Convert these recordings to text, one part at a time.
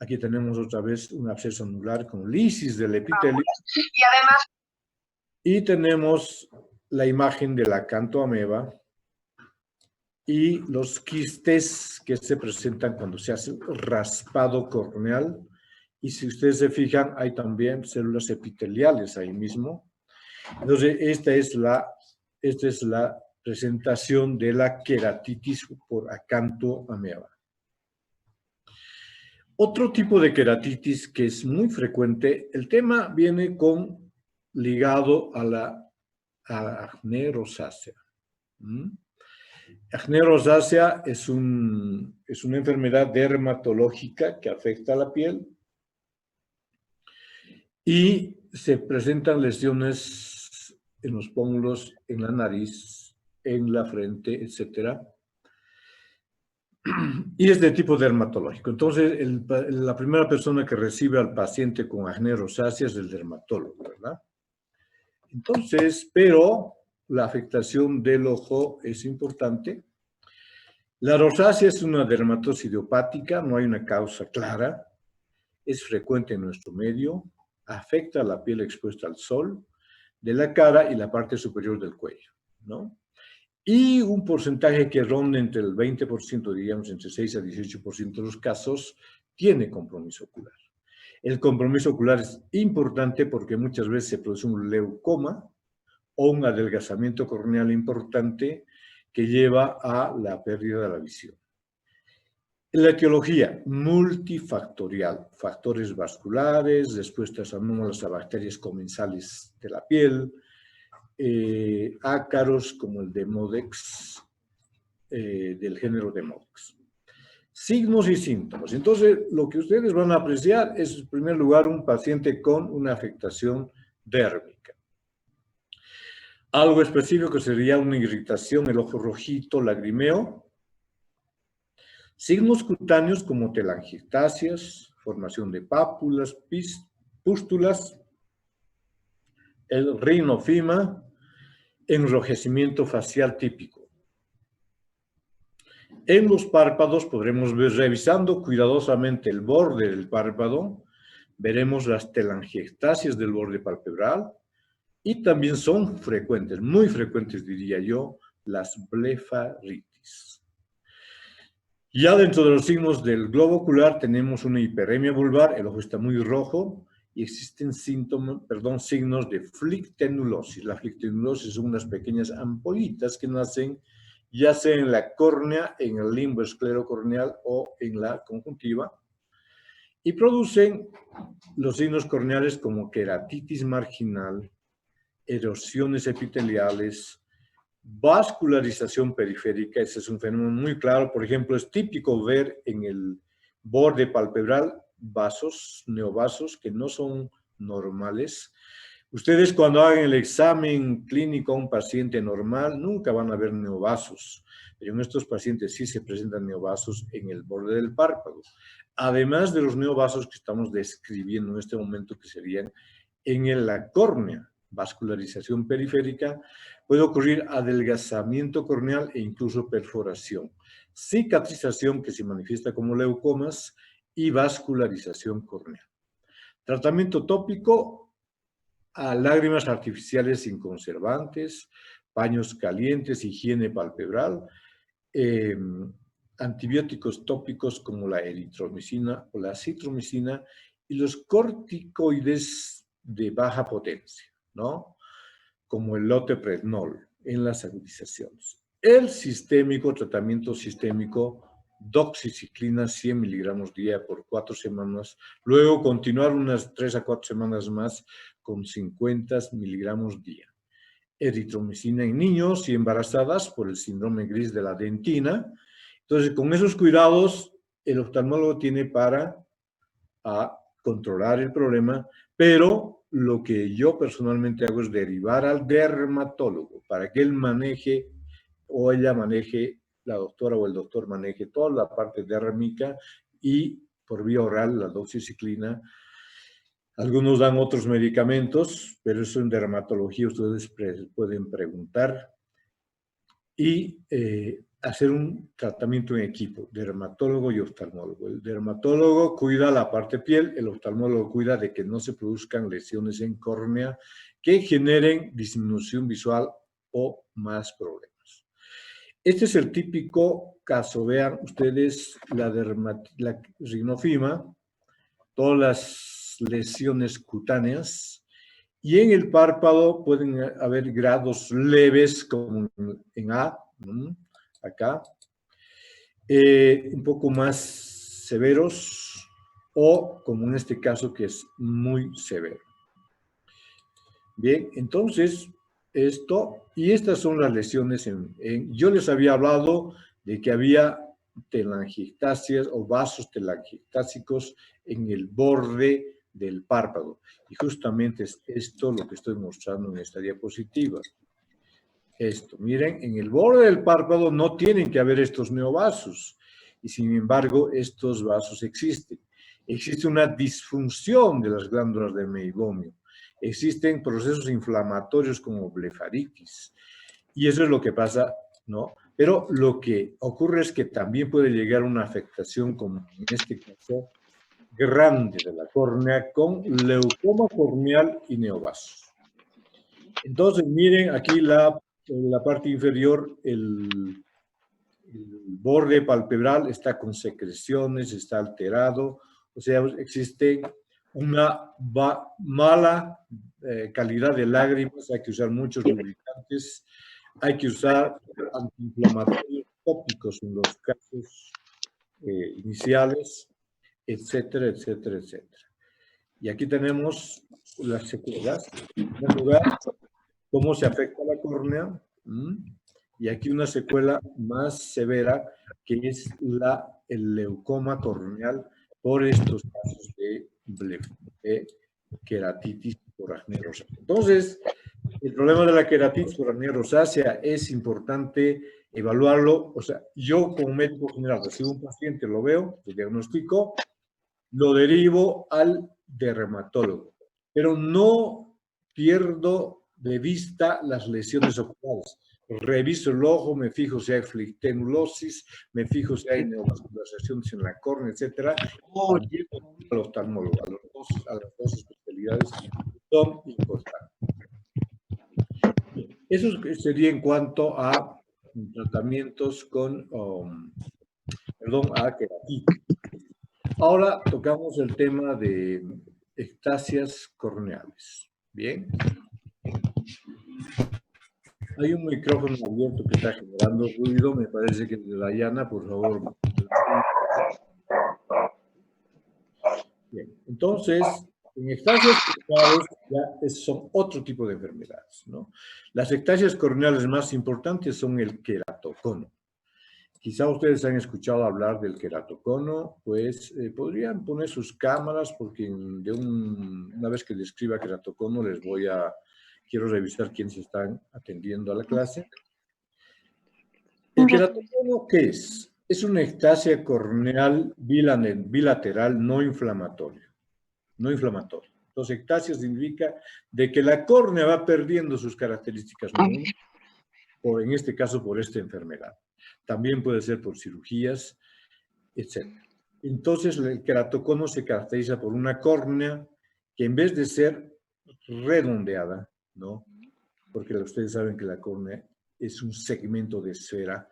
Aquí tenemos otra vez un absceso anular con lisis del epitelio. Y además... Y tenemos la imagen de la acantoameba y los quistes que se presentan cuando se hace raspado corneal. Y si ustedes se fijan, hay también células epiteliales ahí mismo. Entonces, esta es la presentación de la queratitis por acantoameba. Otro tipo de queratitis que es muy frecuente, el tema viene ligado a la acné rosácea. Acné rosácea es una enfermedad dermatológica que afecta a la piel y se presentan lesiones en los pómulos, en la nariz, en la frente, etc. Y es de tipo dermatológico. Entonces, la primera persona que recibe al paciente con acné rosácea es el dermatólogo, ¿verdad? Entonces, pero la afectación del ojo es importante. La rosácea es una dermatosis idiopática, no hay una causa clara, es frecuente en nuestro medio, afecta a la piel expuesta al sol, de la cara y la parte superior del cuello, ¿no? Y un porcentaje que ronda entre el 20%, digamos, entre 6 a 18% de los casos, tiene compromiso ocular. El compromiso ocular es importante porque muchas veces se produce un leucoma o un adelgazamiento corneal importante que lleva a la pérdida de la visión. La etiología multifactorial, factores vasculares, respuestas anómalas a bacterias comensales de la piel, ácaros como el Demodex, del género Demodex. Signos y síntomas. Entonces, lo que ustedes van a apreciar es, en primer lugar, un paciente con una afectación dérmica. Algo específico sería una irritación, el ojo rojito, lagrimeo. Signos cutáneos como telangiectasias, formación de pápulas, pústulas, el rinofima, enrojecimiento facial típico. En los párpados podremos ver, revisando cuidadosamente el borde del párpado, veremos las telangiectasias del borde palpebral y también son frecuentes, muy frecuentes diría yo, las blefaritis. Ya dentro de los signos del globo ocular tenemos una hiperemia vulvar, el ojo está muy rojo y existen signos de flictenulosis. La flictenulosis son unas pequeñas ampollitas que nacen ya sea en la córnea, en el limbo esclerocorneal o en la conjuntiva, y producen los signos corneales como queratitis marginal, erosiones epiteliales, vascularización periférica. Ese es un fenómeno muy claro. Por ejemplo, es típico ver en el borde palpebral vasos, neovasos, que no son normales. Ustedes cuando hagan el examen clínico a un paciente normal, nunca van a ver neovasos, pero en estos pacientes sí se presentan neovasos en el borde del párpado. Además de los neovasos que estamos describiendo en este momento, que serían en la córnea, vascularización periférica, puede ocurrir adelgazamiento corneal e incluso perforación, cicatrización que se manifiesta como leucomas y vascularización corneal. Tratamiento tópico a lágrimas artificiales sin conservantes, paños calientes, higiene palpebral, antibióticos tópicos como la eritromicina o la citromicina y los corticoides de baja potencia, ¿no? Como el loteprednol en las agudizaciones. El sistémico, tratamiento sistémico, doxiciclina 100 miligramos día por 4 semanas, luego continuar unas 3 a 4 semanas más con 50 miligramos día. Eritromicina en niños y embarazadas por el síndrome gris de la dentina. Entonces, con esos cuidados, el oftalmólogo tiene para controlar el problema, pero lo que yo personalmente hago es derivar al dermatólogo para que él maneje o ella maneje, la doctora o el doctor maneje toda la parte dérmica y por vía oral la doxiciclina. Algunos dan otros medicamentos, pero eso en dermatología ustedes pueden preguntar. Y hacer un tratamiento en equipo, dermatólogo y oftalmólogo. El dermatólogo cuida la parte piel, el oftalmólogo cuida de que no se produzcan lesiones en córnea que generen disminución visual o más problemas. Este es el típico caso. Vean ustedes la rinofima, todas las lesiones cutáneas, y en el párpado pueden haber grados leves, como en A, acá, un poco más severos, o como en este caso que es muy severo. Bien, entonces, y estas son las lesiones yo les había hablado de que había telangiectasias o vasos telangiectásicos en el borde del párpado. Y justamente es esto lo que estoy mostrando en esta diapositiva. Miren, en el borde del párpado no tienen que haber estos neovasos. Y sin embargo, estos vasos existen. Existe una disfunción de las glándulas del meibomio. Existen procesos inflamatorios como blefaritis. Y eso es lo que pasa, ¿no? Pero lo que ocurre es que también puede llegar una afectación, como en este caso, grande de la córnea, con leucoma corneal y neovasos. Entonces, miren aquí en la parte inferior, el borde palpebral está con secreciones, está alterado, o sea, existe una mala calidad de lágrimas, hay que usar muchos lubricantes, hay que usar antiinflamatorios tópicos en los casos iniciales, etcétera, etcétera, etcétera. Y aquí tenemos las secuelas. En primer lugar, cómo se afecta la córnea, y aquí una secuela más severa, que es el leucoma corneal por estos casos de queratitis por acné rosácea. Entonces, el problema de la queratitis por acné rosácea es importante evaluarlo. O sea, yo como médico general recibo un paciente, lo veo, lo diagnostico, lo derivo al dermatólogo, pero no pierdo de vista las lesiones oculares. Reviso el ojo, me fijo si hay flictenulosis, me fijo si hay neovascularizaciones en la córnea, etcétera. También al oftalmólogo, a las dos especialidades son importantes. Eso sería en cuanto a tratamientos con, a queratitis. Ahora tocamos el tema de ectasias corneales. Bien. Hay un micrófono abierto que está generando ruido, me parece que es de Dayana, por favor. Bien, entonces, en ectasias corneales ya son otro tipo de enfermedades, ¿no? Las ectasias corneales más importantes son el queratocono. Quizá ustedes han escuchado hablar del queratocono, pues podrían poner sus cámaras porque una vez que describa queratocono quiero revisar quiénes están atendiendo a la clase. ¿El queratocono qué es? Es una ectasia corneal bilateral no inflamatoria. No inflamatoria. Entonces, ectasia significa de que la córnea va perdiendo sus características normales, o en este caso por esta enfermedad. También puede ser por cirugías, etc. Entonces, el queratocono se caracteriza por una córnea que en vez de ser redondeada, ¿no? Porque ustedes saben que la córnea es un segmento de esfera,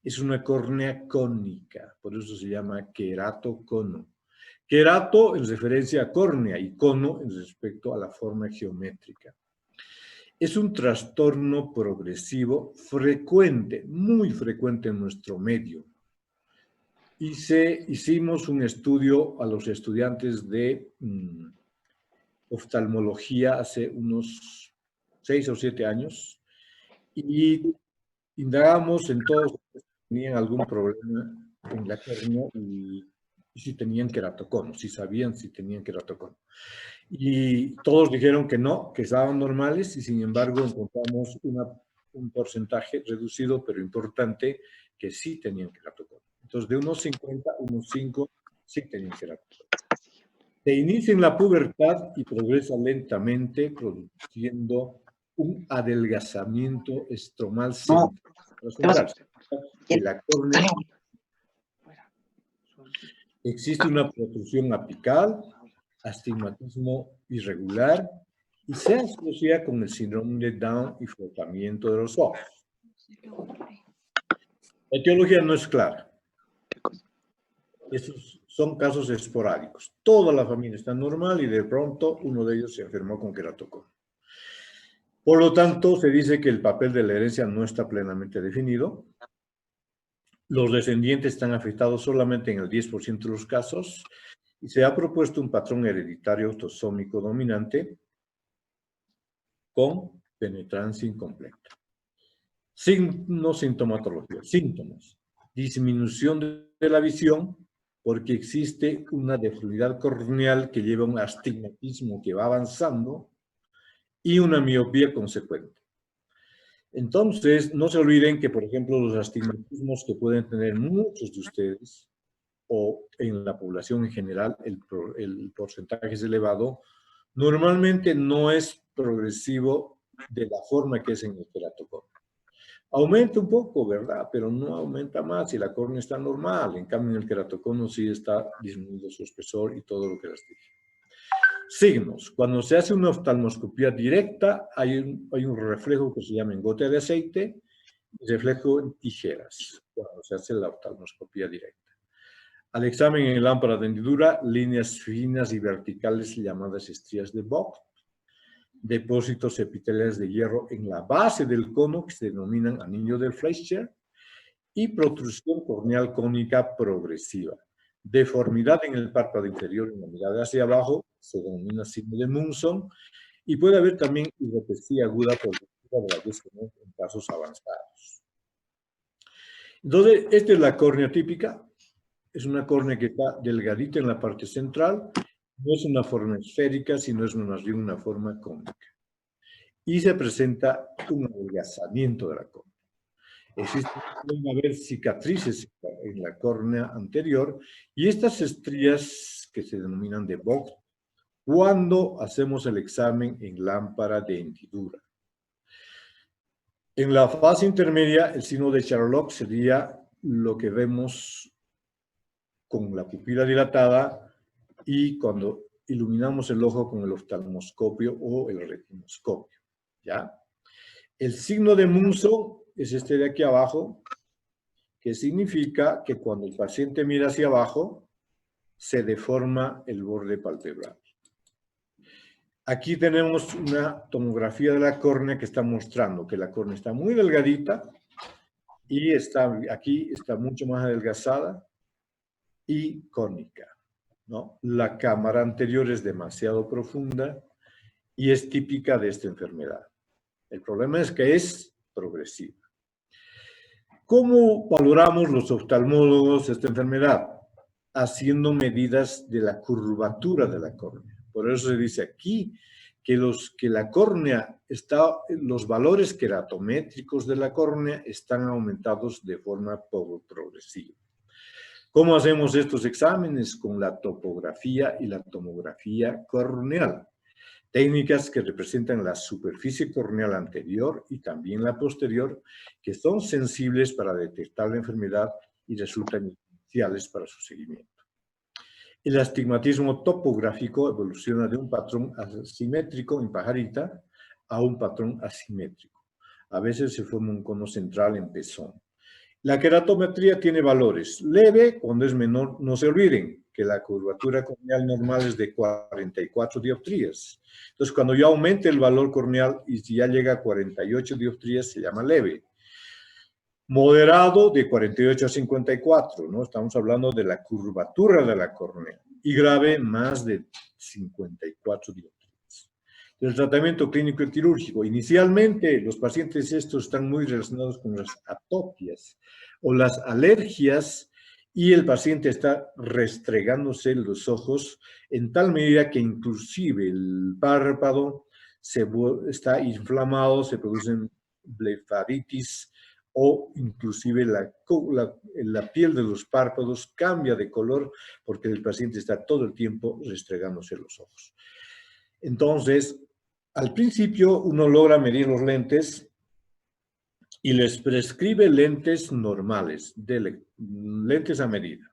es una córnea cónica, por eso se llama queratocono. Querato en referencia a córnea y cono en respecto a la forma geométrica. Es un trastorno progresivo frecuente, muy frecuente en nuestro medio. Hicimos un estudio a los estudiantes de oftalmología hace unos 6 o 7 años y indagamos en todos si tenían algún problema en la córnea y si tenían queratocono, si sabían si tenían queratocono. Y todos dijeron que no, que estaban normales y sin embargo encontramos un porcentaje reducido pero importante que sí tenían queratocono. Entonces de unos 50, unos 5 sí tenían queratocono. Se inicia en la pubertad y progresa lentamente produciendo un adelgazamiento estromal central. central. En la córnea existe una protrusión apical, astigmatismo irregular y se asocia con el síndrome de Down y frotamiento de los ojos. La etiología no es clara. Esos son casos esporádicos. Toda la familia está normal y de pronto uno de ellos se enfermó con queratocono. Por lo tanto, se dice que el papel de la herencia no está plenamente definido. Los descendientes están afectados solamente en el 10% de los casos y se ha propuesto un patrón hereditario autosómico dominante con penetrancia incompleta. Signos, sintomatología. Síntomas. Disminución de la visión porque existe una deformidad corneal que lleva a un astigmatismo que va avanzando y una miopía consecuente. Entonces, no se olviden que, por ejemplo, los astigmatismos que pueden tener muchos de ustedes o en la población en general, el porcentaje es elevado, normalmente no es progresivo de la forma que es en el queratocono. Aumenta un poco, ¿verdad? Pero no aumenta más y la córnea está normal. En cambio, en el queratocono sí está disminuido su espesor y todo lo que les dije. Signos. Cuando se hace una oftalmoscopía directa, hay un reflejo que se llama en gota de aceite y reflejo en tijeras, cuando se hace la oftalmoscopía directa. Al examen en lámpara de hendidura, líneas finas y verticales llamadas estrías de Vogt, depósitos epiteliales de hierro en la base del cono que se denominan anillo de Fleischer y protrusión corneal cónica progresiva. Deformidad en el párpado inferior en la mirada hacia abajo se denomina signo de Munson y puede haber también hidropesía aguda por de la desconexión en casos avanzados. Entonces, esta es la córnea típica. Es una córnea que está delgadita en la parte central. No es una forma esférica, sino es más bien una forma cónica. Y se presenta un adelgazamiento de la córnea. Pueden haber cicatrices en la córnea anterior y estas estrías que se denominan de Vogt cuando hacemos el examen en lámpara de hendidura. En la fase intermedia, el signo de Charlotte sería lo que vemos con la pupila dilatada y cuando iluminamos el ojo con el oftalmoscopio o el retinoscopio, ¿ya? El signo de Munson es este de aquí abajo, que significa que cuando el paciente mira hacia abajo, se deforma el borde palpebral. Aquí tenemos una tomografía de la córnea que está mostrando que la córnea está muy delgadita y aquí está mucho más adelgazada y cónica, ¿no? La cámara anterior es demasiado profunda y es típica de esta enfermedad. El problema es que es progresiva. ¿Cómo valoramos los oftalmólogos esta enfermedad? Haciendo medidas de la curvatura de la córnea. Por eso se dice aquí que la córnea los valores queratométricos de la córnea están aumentados de forma progresiva. ¿Cómo hacemos estos exámenes? Con la topografía y la tomografía corneal. Técnicas que representan la superficie corneal anterior y también la posterior, que son sensibles para detectar la enfermedad y resultan esenciales para su seguimiento. El astigmatismo topográfico evoluciona de un patrón asimétrico en pajarita a un patrón asimétrico. A veces se forma un cono central en pezón. La queratometría tiene valores leve cuando es menor. No se olviden que la curvatura corneal normal es de 44 dioptrías. Entonces, cuando ya aumente el valor corneal y si ya llega a 48 dioptrías, se llama leve. Moderado de 48 a 54, ¿no? Estamos hablando de la curvatura de la córnea. Y grave, más de 54 dioptrías. El tratamiento clínico y quirúrgico. Inicialmente, los pacientes estos están muy relacionados con las atopias o las alergias y el paciente está restregándose los ojos en tal medida que inclusive el párpado está inflamado, se producen blefaritis o inclusive la piel de los párpados cambia de color porque el paciente está todo el tiempo restregándose los ojos. Entonces, al principio uno logra medir los lentes y les prescribe lentes normales, lentes a medida.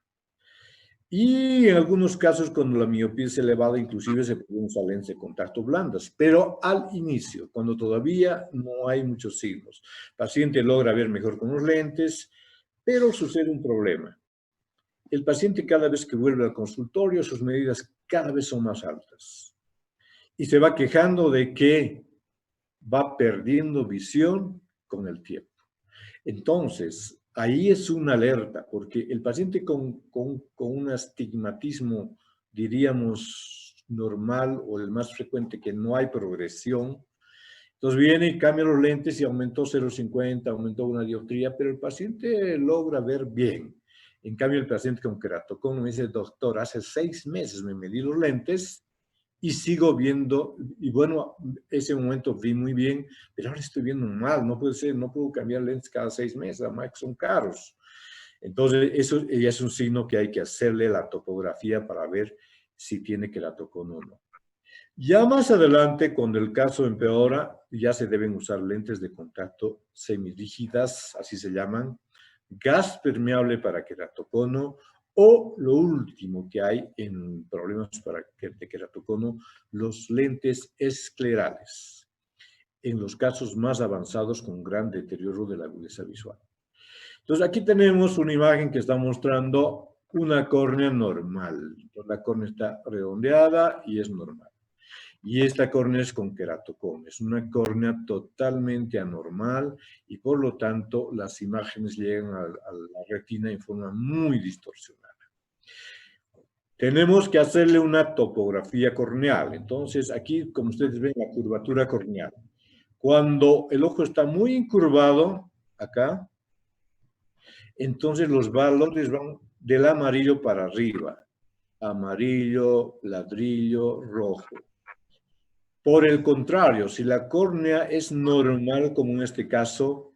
Y en algunos casos, cuando la miopía es elevada, inclusive se pueden usar lentes de contacto blandas, pero al inicio, cuando todavía no hay muchos signos. El paciente logra ver mejor con los lentes, pero sucede un problema. El paciente cada vez que vuelve al consultorio, sus medidas cada vez son más altas. Y se va quejando de que va perdiendo visión con el tiempo. Entonces, ahí es una alerta, porque el paciente con un astigmatismo, diríamos, normal o el más frecuente, que no hay progresión, entonces viene y cambia los lentes y aumentó 0,50, aumentó una dioptría, pero el paciente logra ver bien. En cambio, el paciente con queratocono me dice, doctor, hace 6 meses me medí los lentes y sigo viendo, y bueno, ese momento vi muy bien, pero ahora estoy viendo mal, no puede ser, no puedo cambiar lentes cada 6 meses, además que son caros. Entonces, eso ya es un signo que hay que hacerle la topografía para ver si tiene queratocono o no. Ya más adelante, cuando el caso empeora, ya se deben usar lentes de contacto semirígidas, así se llaman, gas permeable para queratocono, o lo último que hay en problemas de queratocono, los lentes esclerales, en los casos más avanzados con gran deterioro de la agudeza visual. Entonces, aquí tenemos una imagen que está mostrando una córnea normal. Entonces, la córnea está redondeada y es normal. Y esta córnea es con queratocono, es una córnea totalmente anormal y por lo tanto las imágenes llegan a la retina en forma muy distorsionada. Tenemos que hacerle una topografía corneal. Entonces aquí, como ustedes ven, la curvatura corneal. Cuando el ojo está muy incurvado, acá, entonces los valores van del amarillo para arriba. Amarillo, ladrillo, rojo. Por el contrario, si la córnea es normal, como en este caso,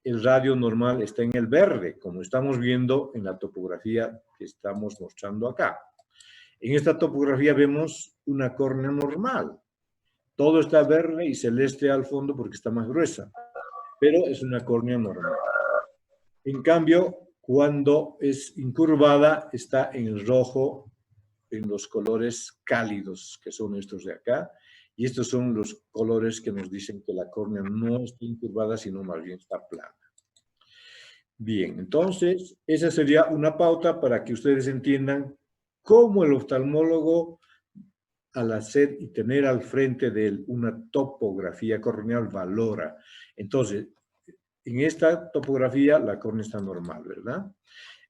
el radio normal está en el verde, como estamos viendo en la topografía que estamos mostrando acá. En esta topografía vemos una córnea normal. Todo está verde y celeste al fondo porque está más gruesa, pero es una córnea normal. En cambio, cuando es incurvada, está en el rojo, en los colores cálidos, que son estos de acá, y estos son los colores que nos dicen que la córnea no está incurvada, sino más bien está plana. Bien, entonces, esa sería una pauta para que ustedes entiendan cómo el oftalmólogo, al hacer y tener al frente de él una topografía corneal, valora. Entonces, en esta topografía la córnea está normal, ¿verdad?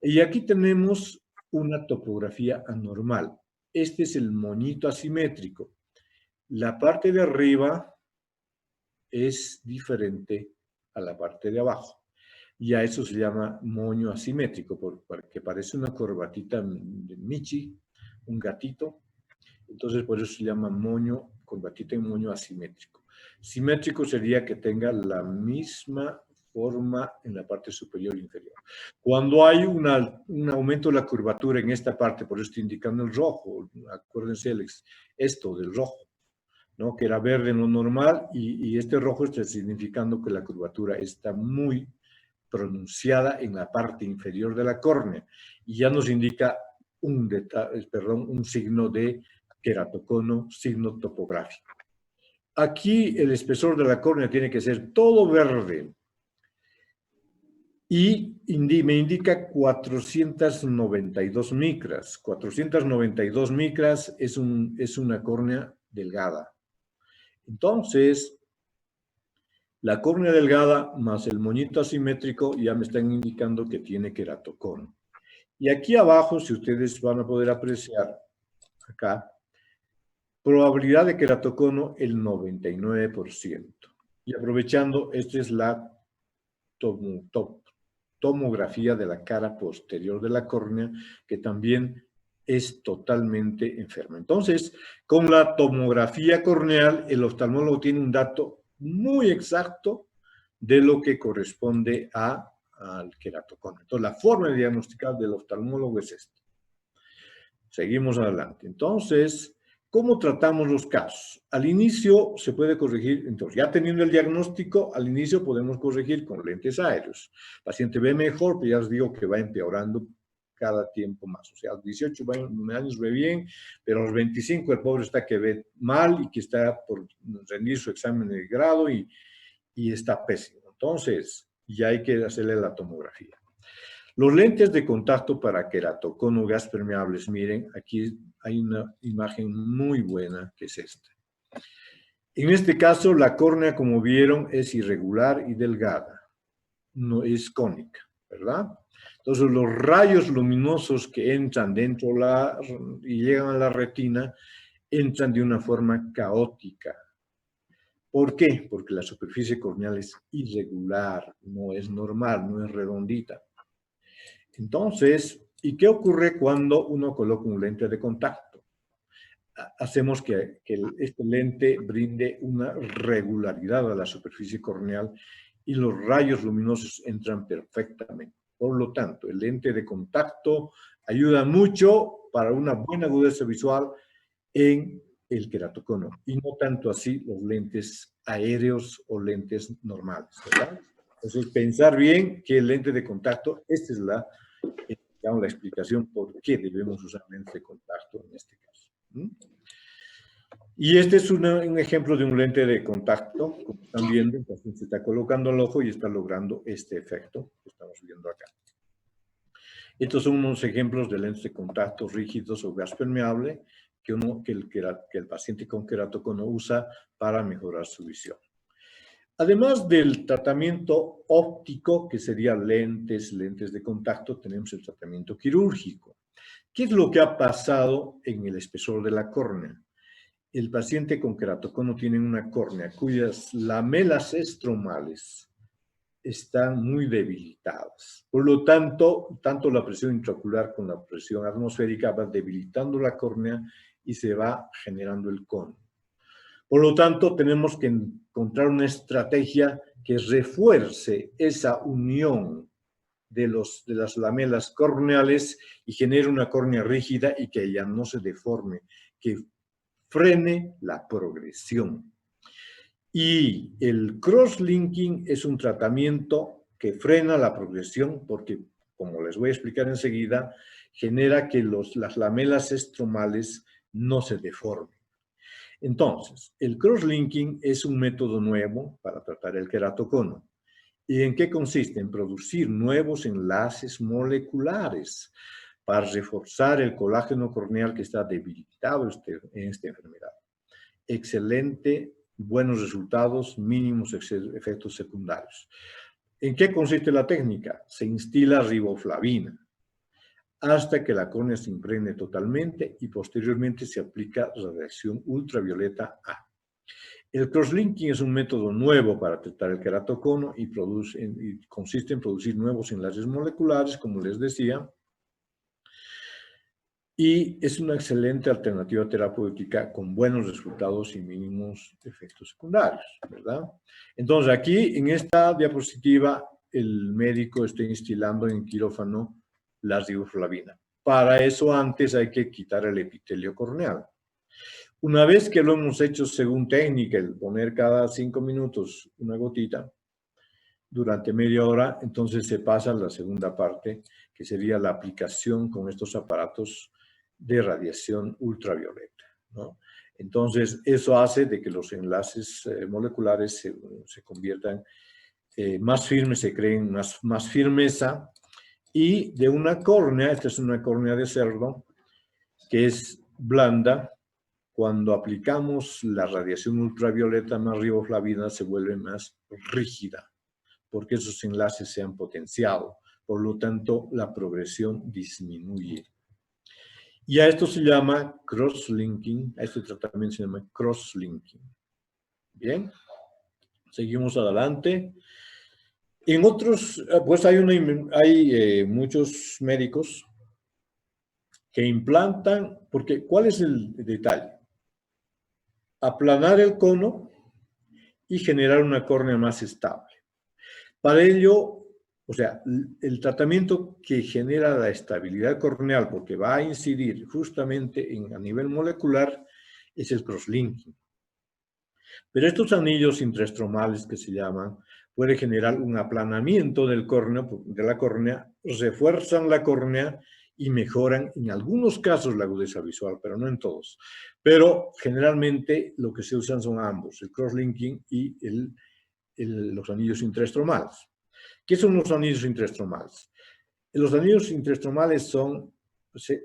Y aquí tenemos una topografía anormal. Este es el moñito asimétrico. La parte de arriba es diferente a la parte de abajo. Y a eso se llama moño asimétrico, porque parece una corbatita de Michi, un gatito. Entonces, por eso se llama moño, corbatita y moño asimétrico. Simétrico sería que tenga la misma forma en la parte superior e inferior. Cuando hay un aumento de la curvatura en esta parte, por eso estoy indicando el rojo, acuérdense esto del rojo, ¿no? Que era verde en lo normal y este rojo está significando que la curvatura está muy pronunciada en la parte inferior de la córnea y ya nos indica un signo de queratocono, signo topográfico. Aquí el espesor de la córnea tiene que ser todo verde y me indica 492 micras. 492 micras es una córnea delgada. Entonces, la córnea delgada más el moñito asimétrico ya me están indicando que tiene queratocono. Y aquí abajo, si ustedes van a poder apreciar, acá, probabilidad de queratocono el 99%. Y aprovechando, esta es la tomografía de la cara posterior de la córnea, que también es totalmente enferma. Entonces, con la tomografía corneal, el oftalmólogo tiene un dato muy exacto de lo que corresponde al queratocono. Entonces, la forma de diagnosticar del oftalmólogo es esta. Seguimos adelante. Entonces, ¿Cómo tratamos los casos? Al inicio se puede corregir, entonces ya teniendo el diagnóstico, al inicio podemos corregir con lentes aéreos. El paciente ve mejor, pero ya os digo que va empeorando cada tiempo más. O sea, a los 18 años ve bien, pero a los 25 el pobre está que ve mal y que está por rendir su examen de grado y está pésimo. Entonces, ya hay que hacerle la tomografía. Los lentes de contacto para queratocono gas permeables, miren, aquí hay una imagen muy buena que es esta. En este caso, la córnea, como vieron, es irregular y delgada, no es cónica, ¿verdad? Entonces, los rayos luminosos que entran dentro y llegan a la retina, entran de una forma caótica. ¿Por qué? Porque la superficie corneal es irregular, no es normal, no es redondita. Entonces, ¿y qué ocurre cuando uno coloca un lente de contacto? Hacemos que este lente brinde una regularidad a la superficie corneal y los rayos luminosos entran perfectamente. Por lo tanto, el lente de contacto ayuda mucho para una buena agudeza visual en el queratocono y no tanto así los lentes aéreos o lentes normales, ¿verdad? Entonces, pensar bien que el lente de contacto, esta es la explicación por qué debemos usar lentes de contacto en este caso. Y este es un ejemplo de un lente de contacto, como están viendo, el paciente se está colocando el ojo y está logrando este efecto que estamos viendo acá. Estos son unos ejemplos de lentes de contacto rígidos o gas permeable que el paciente con queratocono usa para mejorar su visión. Además del tratamiento óptico, que serían lentes de contacto, tenemos el tratamiento quirúrgico. ¿Qué es lo que ha pasado en el espesor de la córnea? El paciente con queratocono tiene una córnea cuyas lamelas estromales están muy debilitadas. Por lo tanto, tanto la presión intraocular como la presión atmosférica va debilitando la córnea y se va generando el cono. Por lo tanto, tenemos que encontrar una estrategia que refuerce esa unión de las lamelas corneales y genere una córnea rígida y que ella no se deforme, que frene la progresión. Y el cross-linking es un tratamiento que frena la progresión porque, como les voy a explicar enseguida, genera que las lamelas estromales no se deformen. Entonces, el cross-linking es un método nuevo para tratar el queratocono. ¿Y en qué consiste? En producir nuevos enlaces moleculares para reforzar el colágeno corneal que está debilitado en esta enfermedad. Excelente, buenos resultados, mínimos efectos secundarios. ¿En qué consiste la técnica? Se instila riboflavina hasta que la córnea se impregne totalmente y posteriormente se aplica radiación ultravioleta A. El crosslinking es un método nuevo para tratar el queratocono y consiste en producir nuevos enlaces moleculares, como les decía, y es una excelente alternativa terapéutica con buenos resultados y mínimos efectos secundarios, ¿verdad? Entonces, aquí en esta diapositiva, el médico está instilando en quirófano la riboflavina. Para eso, antes hay que quitar el epitelio corneal. Una vez que lo hemos hecho según técnica, el poner cada 5 minutos una gotita, durante media hora, entonces se pasa a la segunda parte, que sería la aplicación con estos aparatos de radiación ultravioleta, ¿no? Entonces, eso hace de que los enlaces moleculares se conviertan más firmes, se creen más firmeza, y de una córnea, esta es una córnea de cerdo, que es blanda, cuando aplicamos la radiación ultravioleta más riboflavina se vuelve más rígida, porque esos enlaces se han potenciado. Por lo tanto, la progresión disminuye. Y a esto se llama cross-linking, a este tratamiento se llama cross-linking. Bien, seguimos adelante. En otros, pues hay muchos médicos que implantan, porque ¿cuál es el detalle? Aplanar el cono y generar una córnea más estable. Para ello, o sea, el tratamiento que genera la estabilidad corneal, porque va a incidir justamente a nivel molecular, Es el crosslinking. Pero estos anillos intraestromales que se llaman, puede generar un aplanamiento del córnea, de la córnea, refuerzan la córnea y mejoran en algunos casos la agudeza visual, pero no en todos. Pero generalmente lo que se usan son ambos, el crosslinking y los anillos intraestromales. ¿Qué son los anillos intraestromales? Los anillos intraestromales son,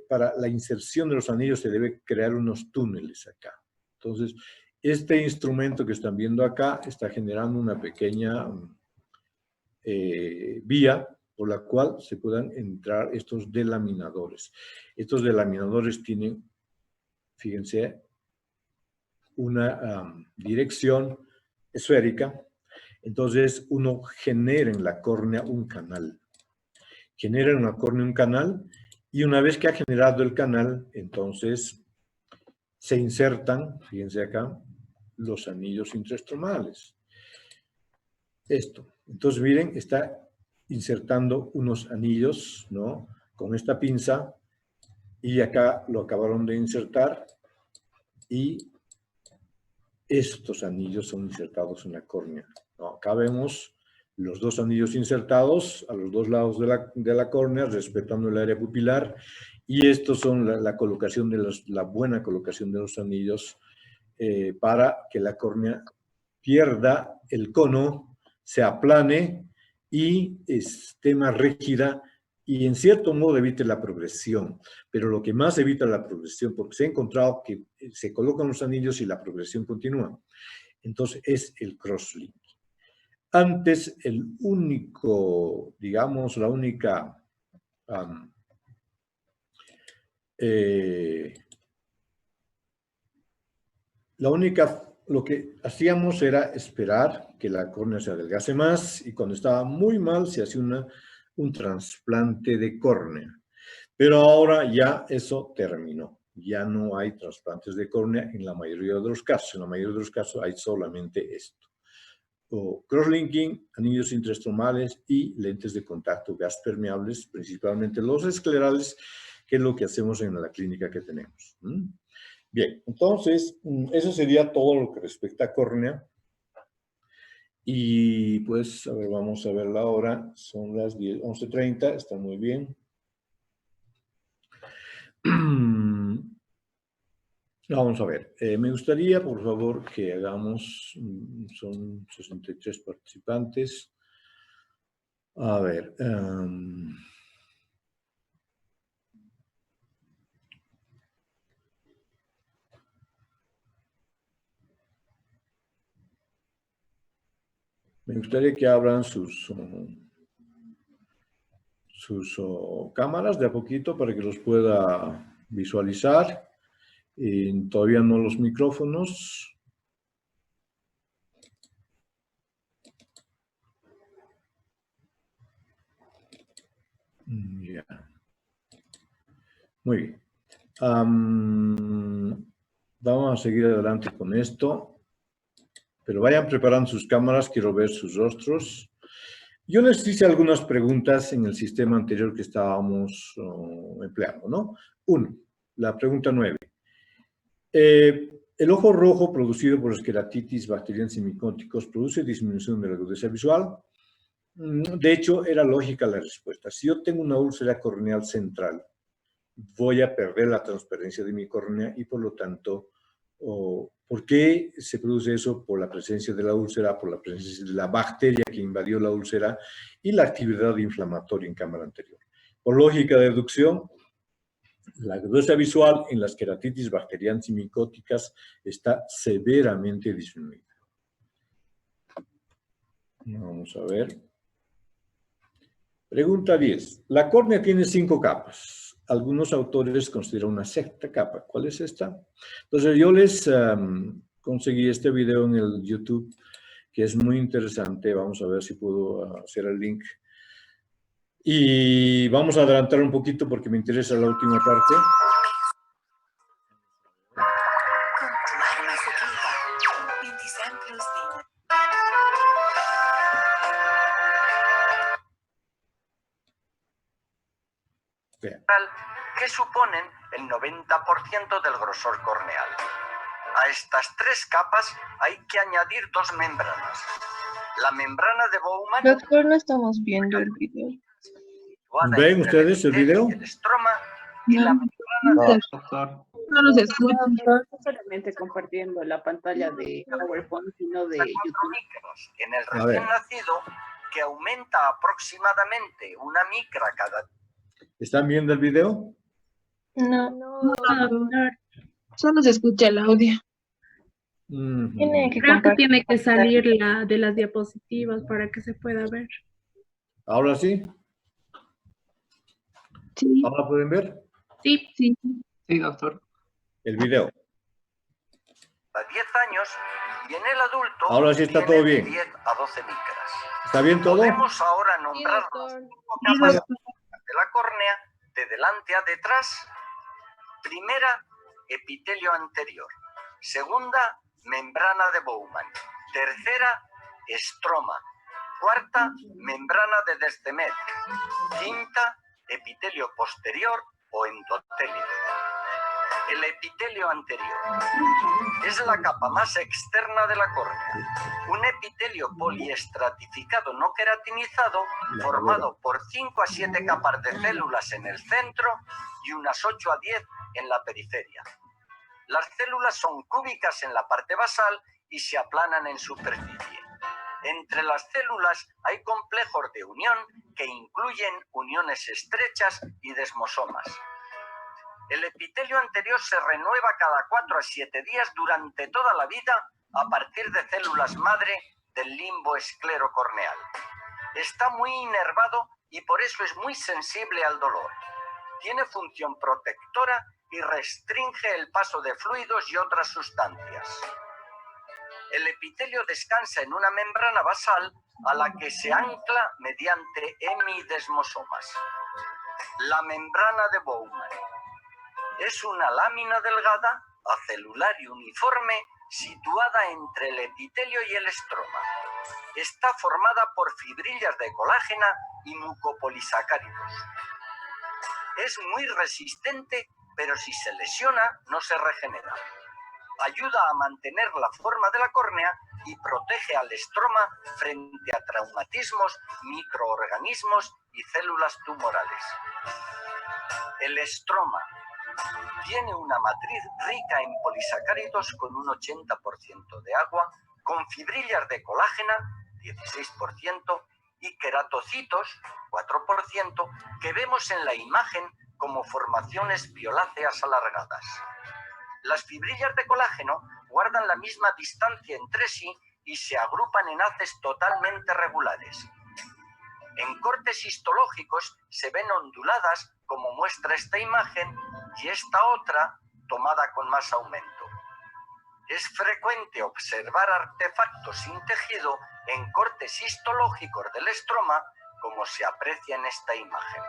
para la inserción de los anillos se debe crear unos túneles acá. Entonces, este instrumento que están viendo acá está generando una pequeña vía por la cual se puedan entrar estos delaminadores. Estos delaminadores tienen, fíjense, una dirección esférica. Entonces, uno genera en la córnea un canal. Genera en la córnea un canal y una vez que ha generado el canal, entonces se insertan, fíjense acá, los anillos intraestromales. Esto. Entonces, miren, está insertando unos anillos, ¿no? Con esta pinza y acá lo acabaron de insertar y estos anillos son insertados en la córnea, ¿no? Acá vemos los dos anillos insertados a los dos lados de la córnea, respetando el área pupilar, y estos son la colocación de la buena colocación de los anillos para que la córnea pierda el cono, se aplane y esté más rígida y en cierto modo evite la progresión. Pero lo que más evita la progresión, porque se ha encontrado que se colocan los anillos y la progresión continúa, entonces es el crosslink. Antes el único, digamos, la única lo que hacíamos era esperar que la córnea se adelgase más y cuando estaba muy mal se hacía un trasplante de córnea. Pero ahora ya eso terminó. Ya no hay trasplantes de córnea en la mayoría de los casos. En la mayoría de los casos hay solamente esto. O crosslinking, anillos intraestromales y lentes de contacto gas permeables, principalmente los esclerales, que es lo que hacemos en la clínica que tenemos. Bien, entonces, eso sería todo lo que respecta a córnea. Y pues, a ver, vamos a ver la hora. Son las 11:30, está muy bien. Vamos a ver. Me gustaría, por favor, que hagamos, son 63 participantes. A ver. Me gustaría que abran sus cámaras de a poquito para que los pueda visualizar. Todavía no los micrófonos. Ya. Muy bien. Vamos a seguir adelante con esto. Pero vayan preparando sus cámaras, quiero ver sus rostros. Yo les hice algunas preguntas en el sistema anterior que estábamos empleando, ¿no? 1. La pregunta 9. El ojo rojo producido por esqueratitis bacterianos y micóticos produce disminución de la agudeza visual. De hecho, era lógica la respuesta. Si yo tengo una úlcera corneal central, voy a perder la transparencia de mi córnea y por lo tanto, ¿por qué se produce eso? Por la presencia de la úlcera, por la presencia de la bacteria que invadió la úlcera y la actividad inflamatoria en cámara anterior. Por lógica de deducción, la agudeza visual en las queratitis bacterianas y micóticas está severamente disminuida. Vamos a ver. Pregunta 10. La córnea tiene 5 capas. Algunos autores consideran una sexta capa. ¿Cuál es esta? Entonces yo les conseguí este video en el YouTube que es muy interesante. Vamos a ver si puedo hacer el link. Y vamos a adelantar un poquito porque me interesa la última parte. Que suponen el 90% del grosor corneal. A estas 3 capas hay que añadir 2 membranas. La membrana de Bowman, Doctor, no estamos viendo el video. situada ¿Ven entre ustedes el epitelio video? y el estroma, y la No, membrana de Doctor. no nos escucha. No solamente compartiendo la pantalla de PowerPoint, sino de 4 YouTube. micras en el A ver. recién nacido, que aumenta aproximadamente 1 micra cada. ¿Están viendo el video? No, doctor. Solo se escucha el audio. Tiene que Creo que compartir. tiene que salir la de las diapositivas para que se pueda ver. ¿Ahora sí? Sí, ¿Ahora pueden ver Sí, sí. Sí, doctor. el video? A 10 años, y en el adulto Ahora sí está tiene todo de bien. 10 a 12 micras. ¿Está bien todo? Podemos ahora nombrar las 5 capas de la córnea de delante a detrás. Primera, epitelio anterior. Segunda, membrana de Bowman. Tercera, estroma. Cuarta, membrana de Descemet. Quinta, epitelio posterior o endotelio. El epitelio anterior es la capa más externa de la córnea. Un epitelio poliestratificado no queratinizado formado por 5 a 7 capas de células en el centro y unas 8 a 10 en la periferia. Las células son cúbicas en la parte basal y se aplanan en superficie. Entre las células hay complejos de unión que incluyen uniones estrechas y desmosomas. El epitelio anterior se renueva cada 4 a 7 días durante toda la vida a partir de células madre del limbo esclerocorneal. Está muy inervado y por eso es muy sensible al dolor. Tiene función protectora y restringe el paso de fluidos y otras sustancias. El epitelio descansa en una membrana basal a la que se ancla mediante hemidesmosomas. La membrana de Bowman es una lámina delgada, acelular y uniforme, situada entre el epitelio y el estroma. Está formada por fibrillas de colágena y mucopolisacáridos. Es muy resistente, pero si se lesiona, no se regenera. Ayuda a mantener la forma de la córnea y protege al estroma frente a traumatismos, microorganismos y células tumorales. El estroma tiene una matriz rica en polisacáridos con un 80% de agua, con fibrillas de colágena, 16%, y queratocitos, 4%, que vemos en la imagen como formaciones violáceas alargadas. Las fibrillas de colágeno guardan la misma distancia entre sí y se agrupan en haces totalmente regulares. En cortes histológicos se ven onduladas, como muestra esta imagen, y esta otra tomada con más aumento. Es frecuente observar artefactos sin tejido en cortes histológicos del estroma, como se aprecia en esta imagen.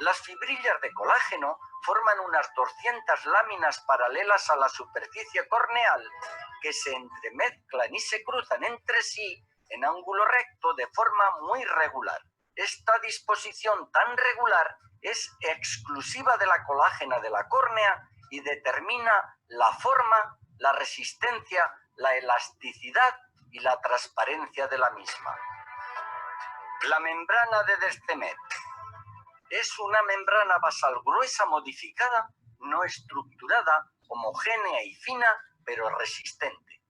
Las fibrillas de colágeno forman unas 200 láminas paralelas a la superficie corneal que se entremezclan y se cruzan entre sí en ángulo recto de forma muy regular. Esta disposición tan regular es exclusiva de la colágena de la córnea y determina la forma, la resistencia, la elasticidad y la transparencia de la misma. La membrana de Descemet es una membrana basal gruesa modificada, no estructurada, homogénea y fina, pero resistente.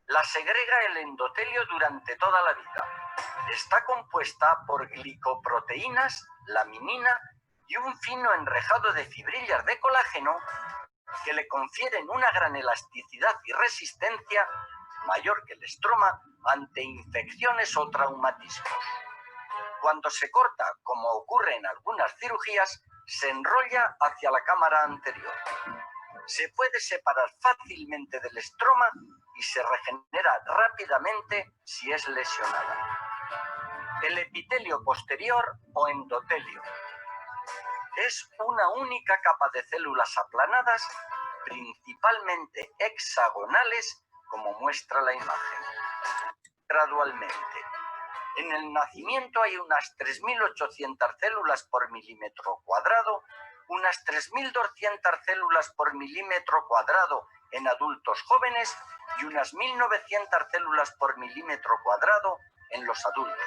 La segrega el endotelio durante toda la vida. Está compuesta por glicoproteínas, laminina y un fino enrejado de fibrillas de colágeno que le confieren una gran elasticidad y resistencia mayor que el estroma ante infecciones o traumatismos. Cuando se corta, como ocurre en algunas cirugías, se enrolla hacia la cámara anterior. Se puede separar fácilmente del estroma y se regenera rápidamente si es lesionada. El epitelio posterior o endotelio es una única capa de células aplanadas, principalmente hexagonales, como muestra la imagen. Gradualmente. En el nacimiento hay unas 3.800 células por milímetro cuadrado, unas 3.200 células por milímetro cuadrado en adultos jóvenes y unas 1.900 células por milímetro cuadrado en los adultos.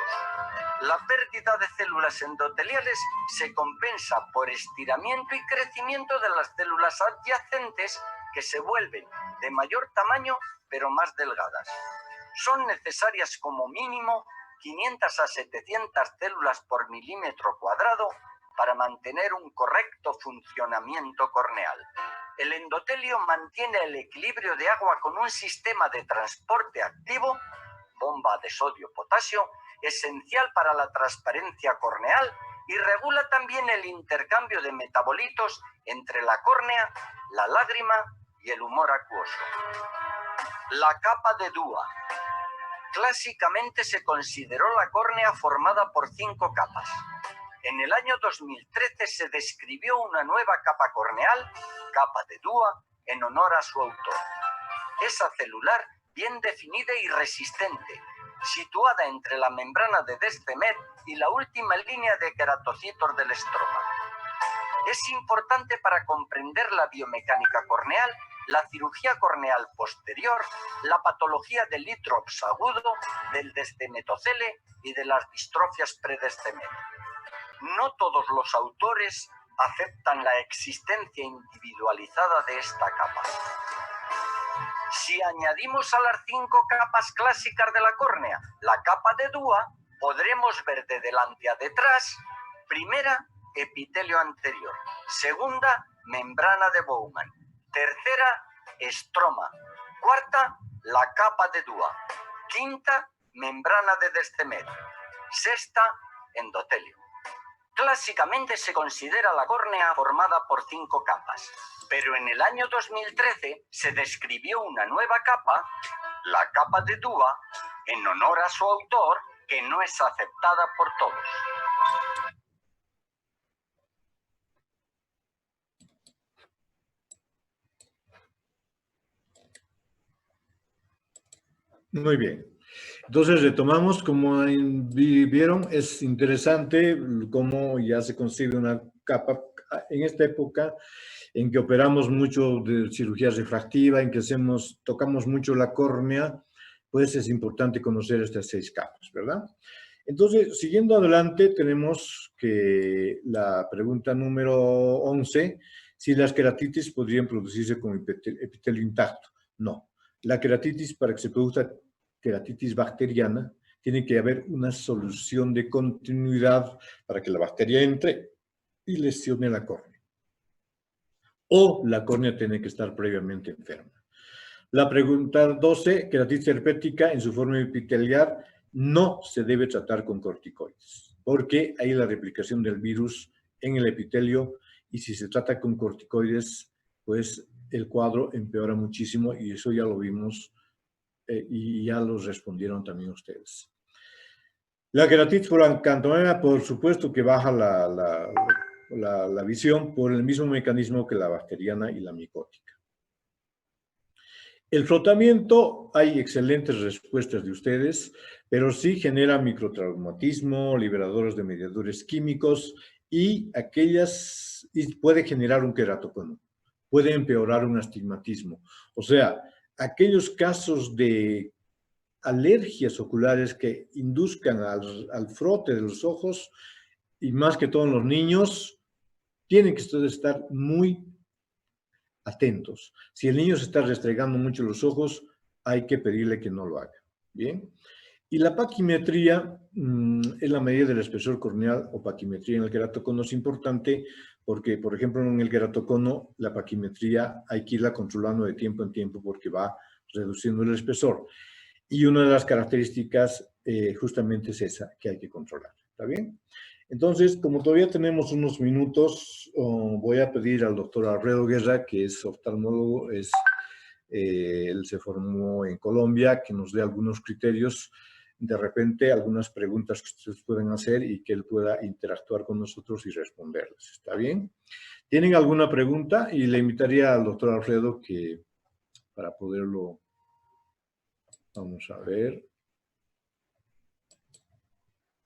La pérdida de células endoteliales se compensa por estiramiento y crecimiento de las células adyacentes que se vuelven de mayor tamaño pero más delgadas. Son necesarias como mínimo 500 a 700 células por milímetro cuadrado para mantener un correcto funcionamiento corneal. El endotelio mantiene el equilibrio de agua con un sistema de transporte activo, bomba de sodio-potasio, esencial para la transparencia corneal y regula también el intercambio de metabolitos entre la córnea, la lágrima y el humor acuoso. La capa de Dua. Clásicamente se consideró la córnea formada por 5 capas. En el año 2013 se describió una nueva capa corneal, capa de Dua, en honor a su autor. Es celular, bien definida y resistente, situada entre la membrana de Descemet y la última línea de queratocitos del estroma. Es importante para comprender la biomecánica corneal, la cirugía corneal posterior, la patología del ítrops agudo, del descemetocele y de las distrofias predescemet. No todos los autores aceptan la existencia individualizada de esta capa. Si añadimos a las 5 capas clásicas de la córnea la capa de Dua, podremos ver de delante a detrás, primera, epitelio anterior, segunda, membrana de Bowman, tercera, estroma, cuarta, la capa de Dua, quinta, membrana de Descemet, sexta, endotelio. Clásicamente se considera la córnea formada por 5 capas, pero en el año 2013 se describió una nueva capa, la capa de Dua, en honor a su autor, que no es aceptada por todos. Muy bien. Entonces retomamos, como vieron, es interesante cómo ya se concibe una capa en esta época en que operamos mucho de cirugía refractiva, en que tocamos mucho la córnea, pues es importante conocer estas 6 capas, ¿verdad? Entonces, siguiendo adelante, tenemos que la pregunta número 11, si las queratitis podrían producirse con epitelio intacto. No. La queratitis, para que se produzca queratitis bacteriana, tiene que haber una solución de continuidad para que la bacteria entre y lesione la córnea. O la córnea tiene que estar previamente enferma. La pregunta 12, queratitis herpética en su forma epitelial no se debe tratar con corticoides, porque hay la replicación del virus en el epitelio y si se trata con corticoides, pues el cuadro empeora muchísimo y eso ya lo vimos y ya los respondieron también ustedes. La queratitis por acantomema, por supuesto que baja la visión por el mismo mecanismo que la bacteriana y la micótica. El frotamiento, hay excelentes respuestas de ustedes, pero sí genera microtraumatismo, liberadores de mediadores químicos y puede generar un queratocono, puede empeorar un astigmatismo. O sea, aquellos casos de alergias oculares que induzcan al frote de los ojos, y más que todo en los niños, tienen que estar muy atentos. Si el niño se está restregando mucho los ojos, hay que pedirle que no lo haga. ¿Bien? Y la paquimetría es la medida del espesor corneal o paquimetría en el queratocono es importante porque, por ejemplo, en el queratocono, la paquimetría hay que irla controlando de tiempo en tiempo porque va reduciendo el espesor. Y una de las características justamente es esa, que hay que controlar. ¿Está bien? Entonces, como todavía tenemos unos minutos, voy a pedir al doctor Alfredo Guerra, que es oftalmólogo, él se formó en Colombia, que nos dé algunos criterios, de repente algunas preguntas que ustedes pueden hacer y que él pueda interactuar con nosotros y responderlas. ¿Está bien? ¿Tienen alguna pregunta? Y le invitaría al doctor Alfredo que para poderlo... Vamos a ver.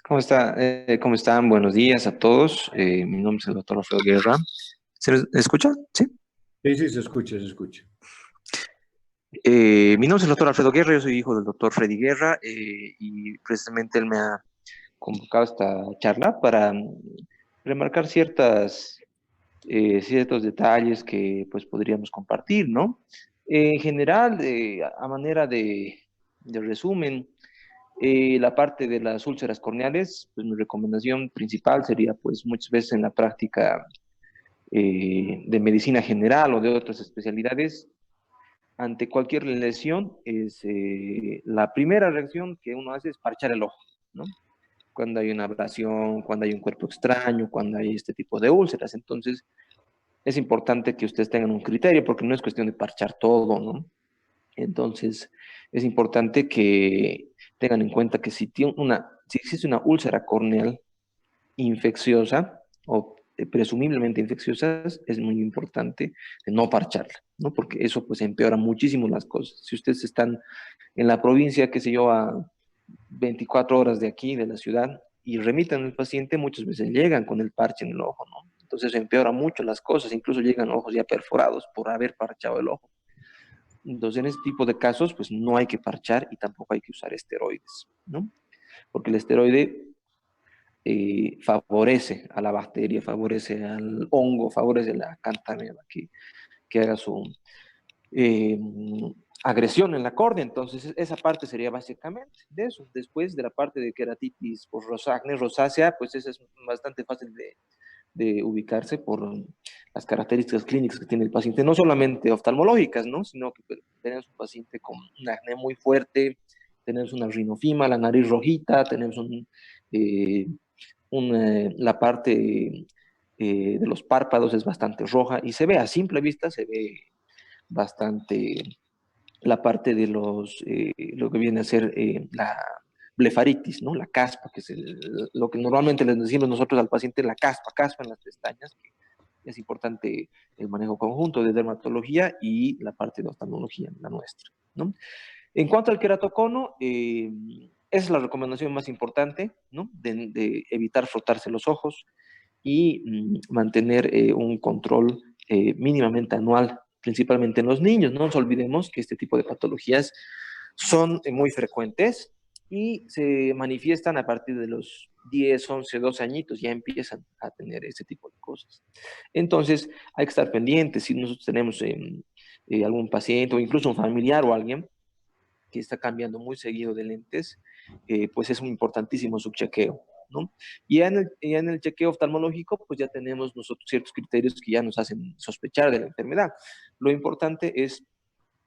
¿Cómo está? ¿Cómo están? Buenos días a todos. Mi nombre es el doctor Alfredo Guerra. ¿Se escucha? Sí. Sí, sí, se escucha, se escucha. Mi nombre es el doctor Alfredo Guerra, yo soy hijo del doctor Freddy Guerra y precisamente él me ha convocado a esta charla para remarcar ciertos detalles que pues podríamos compartir, ¿no? En general, a manera de resumen, la parte de las úlceras corneales, pues mi recomendación principal sería pues muchas veces en la práctica de medicina general o de otras especialidades, ante cualquier lesión, la primera reacción que uno hace es parchar el ojo, ¿no? Cuando hay una abrasión, cuando hay un cuerpo extraño, cuando hay este tipo de úlceras. Entonces, es importante que ustedes tengan un criterio, porque no es cuestión de parchar todo, ¿no? Entonces, es importante que tengan en cuenta que si existe una úlcera corneal infecciosa o presumiblemente infecciosas, es muy importante no parcharla, ¿no? Porque eso pues empeora muchísimo las cosas. Si ustedes están en la provincia, qué sé yo, a 24 horas de aquí, de la ciudad, y remitan al paciente, muchas veces llegan con el parche en el ojo, ¿no? Entonces empeora mucho las cosas, incluso llegan ojos ya perforados por haber parchado el ojo. Entonces, en este tipo de casos, pues no hay que parchar y tampoco hay que usar esteroides, ¿no? Porque el esteroide favorece a la bacteria, favorece al hongo, favorece a la cantánea que haga su eh, agresión en la córnea. Entonces, esa parte sería básicamente de eso. Después de la parte de queratitis por acné rosácea, pues esa es bastante fácil de ubicarse por las características clínicas que tiene el paciente, no solamente oftalmológicas, ¿no? Sino que tenemos un paciente con un acné muy fuerte, tenemos una rinofima, la nariz rojita, tenemos la parte de los párpados es bastante roja y se ve a simple vista, se ve bastante la parte de lo que viene a ser la blefaritis, ¿no? La caspa, que es lo que normalmente les decimos nosotros al paciente, la caspa en las pestañas, que es importante el manejo conjunto de dermatología y la parte de oftalmología, la nuestra, ¿no? En cuanto al queratocono, esa es la recomendación más importante, ¿no? De evitar frotarse los ojos y mantener un control mínimamente anual, principalmente en los niños. No nos olvidemos que este tipo de patologías son muy frecuentes y se manifiestan a partir de los 10, 11, 12 añitos, ya empiezan a tener ese tipo de cosas. Entonces, hay que estar pendientes. Si nosotros tenemos algún paciente o incluso un familiar o alguien que está cambiando muy seguido de lentes, pues es muy importantísimo su chequeo, ¿no? Y ya en el chequeo oftalmológico, pues ya tenemos nosotros ciertos criterios que ya nos hacen sospechar de la enfermedad. Lo importante es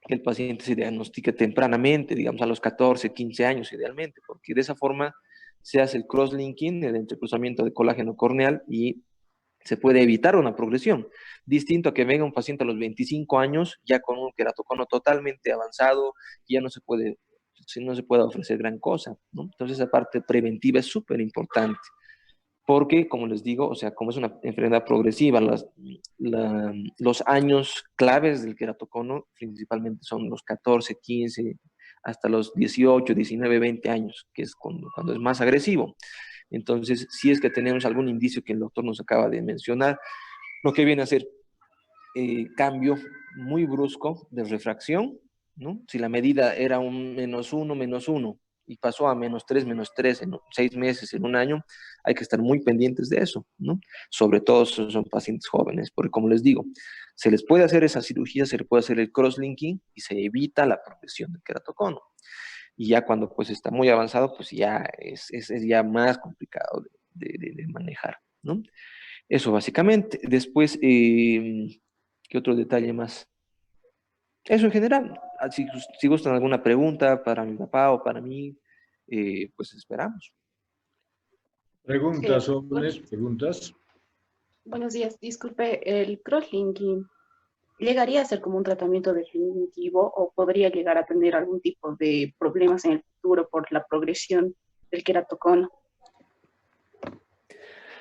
que el paciente se diagnostique tempranamente, digamos a los 14, 15 años idealmente, porque de esa forma se hace el cross-linking, el entrecruzamiento de colágeno corneal y se puede evitar una progresión. Distinto a que venga un paciente a los 25 años ya con un queratocono totalmente avanzado, ya no se puede ofrecer gran cosa, ¿no? Entonces, esa parte preventiva es súper importante. Porque, como les digo, o sea, como es una enfermedad progresiva, los años claves del queratocono principalmente son los 14, 15, hasta los 18, 19, 20 años, que es cuando es más agresivo. Entonces, si es que tenemos algún indicio que el doctor nos acaba de mencionar, lo que viene a ser cambio muy brusco de refracción, ¿no? Si la medida era un -1 y pasó a -3 en 6 meses, en un año, hay que estar muy pendientes de eso, ¿no? Sobre todo si son pacientes jóvenes, porque como les digo, se les puede hacer esa cirugía, se le puede hacer el cross-linking y se evita la progresión del queratocono. Y ya cuando pues está muy avanzado, pues ya es ya más complicado de manejar, ¿no? Eso básicamente. Después, ¿qué otro detalle más? Eso en general. Si gustan alguna pregunta para mi papá o para mí, pues esperamos. Preguntas, Bueno, jóvenes, preguntas. buenos días, disculpe, el crosslinking, ¿llegaría a ser como un tratamiento definitivo o podría llegar a tener algún tipo de problemas en el futuro por la progresión del queratocono?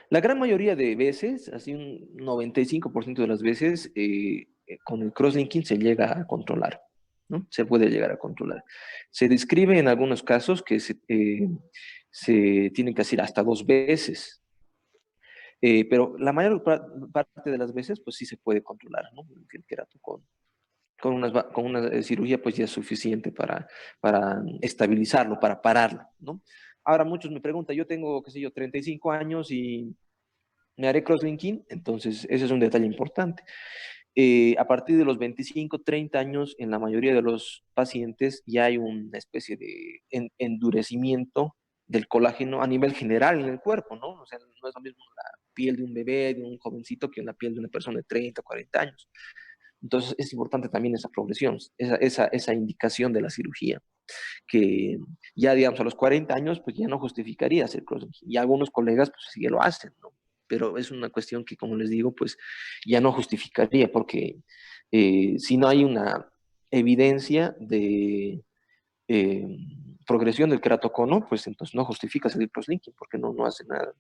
La gran mayoría de veces, así un 95% de las veces, con el crosslinking se llega a controlar, ¿no? Se puede llegar a controlar. Se describe en algunos casos que se tienen que hacer hasta 2 veces. Pero la mayor parte de las veces, pues sí se puede controlar, ¿no? El queratocono. Con una cirugía, pues ya es suficiente para estabilizarlo, para pararlo, ¿no? Ahora muchos me preguntan, yo tengo, qué sé yo, 35 años y me haré crosslinking, entonces ese es un detalle importante. A partir de los 25, 30 años, en la mayoría de los pacientes ya hay una especie de endurecimiento del colágeno a nivel general en el cuerpo, ¿no? O sea, no es lo mismo la piel de un bebé, de un jovencito, que la piel de una persona de 30, 40 años. Entonces es importante también esa progresión, esa indicación de la cirugía, que ya digamos a los 40 años pues ya no justificaría hacer crosslinking. Y algunos colegas pues sí lo hacen, ¿no? Pero es una cuestión que, como les digo, pues ya no justificaría, porque si no hay una evidencia de eh, progresión del queratocono, pues entonces no justifica hacer el crosslinking, porque no hace nada.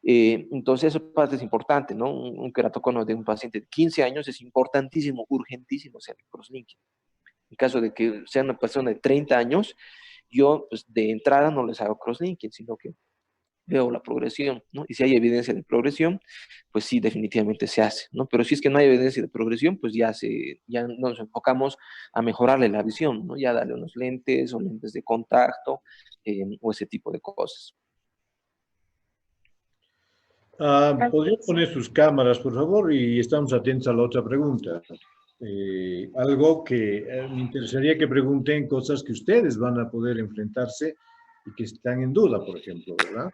Entonces, esa parte es importante, ¿no? Un queratocono de un paciente de 15 años es importantísimo, urgentísimo hacer el crosslinking. En caso de que sea una persona de 30 años, yo pues, de entrada no les hago crosslinking, sino que veo la progresión, ¿no? Y si hay evidencia de progresión, pues sí, definitivamente se hace, ¿no? Pero si es que no hay evidencia de progresión, pues ya nos enfocamos a mejorarle la visión, ¿no? Ya darle unos lentes o lentes de contacto o ese tipo de cosas. ¿Podrían poner sus cámaras, por favor? Y estamos atentos a la otra pregunta. Algo que me interesaría que pregunten cosas que ustedes van a poder enfrentarse y que están en duda, por ejemplo, ¿verdad?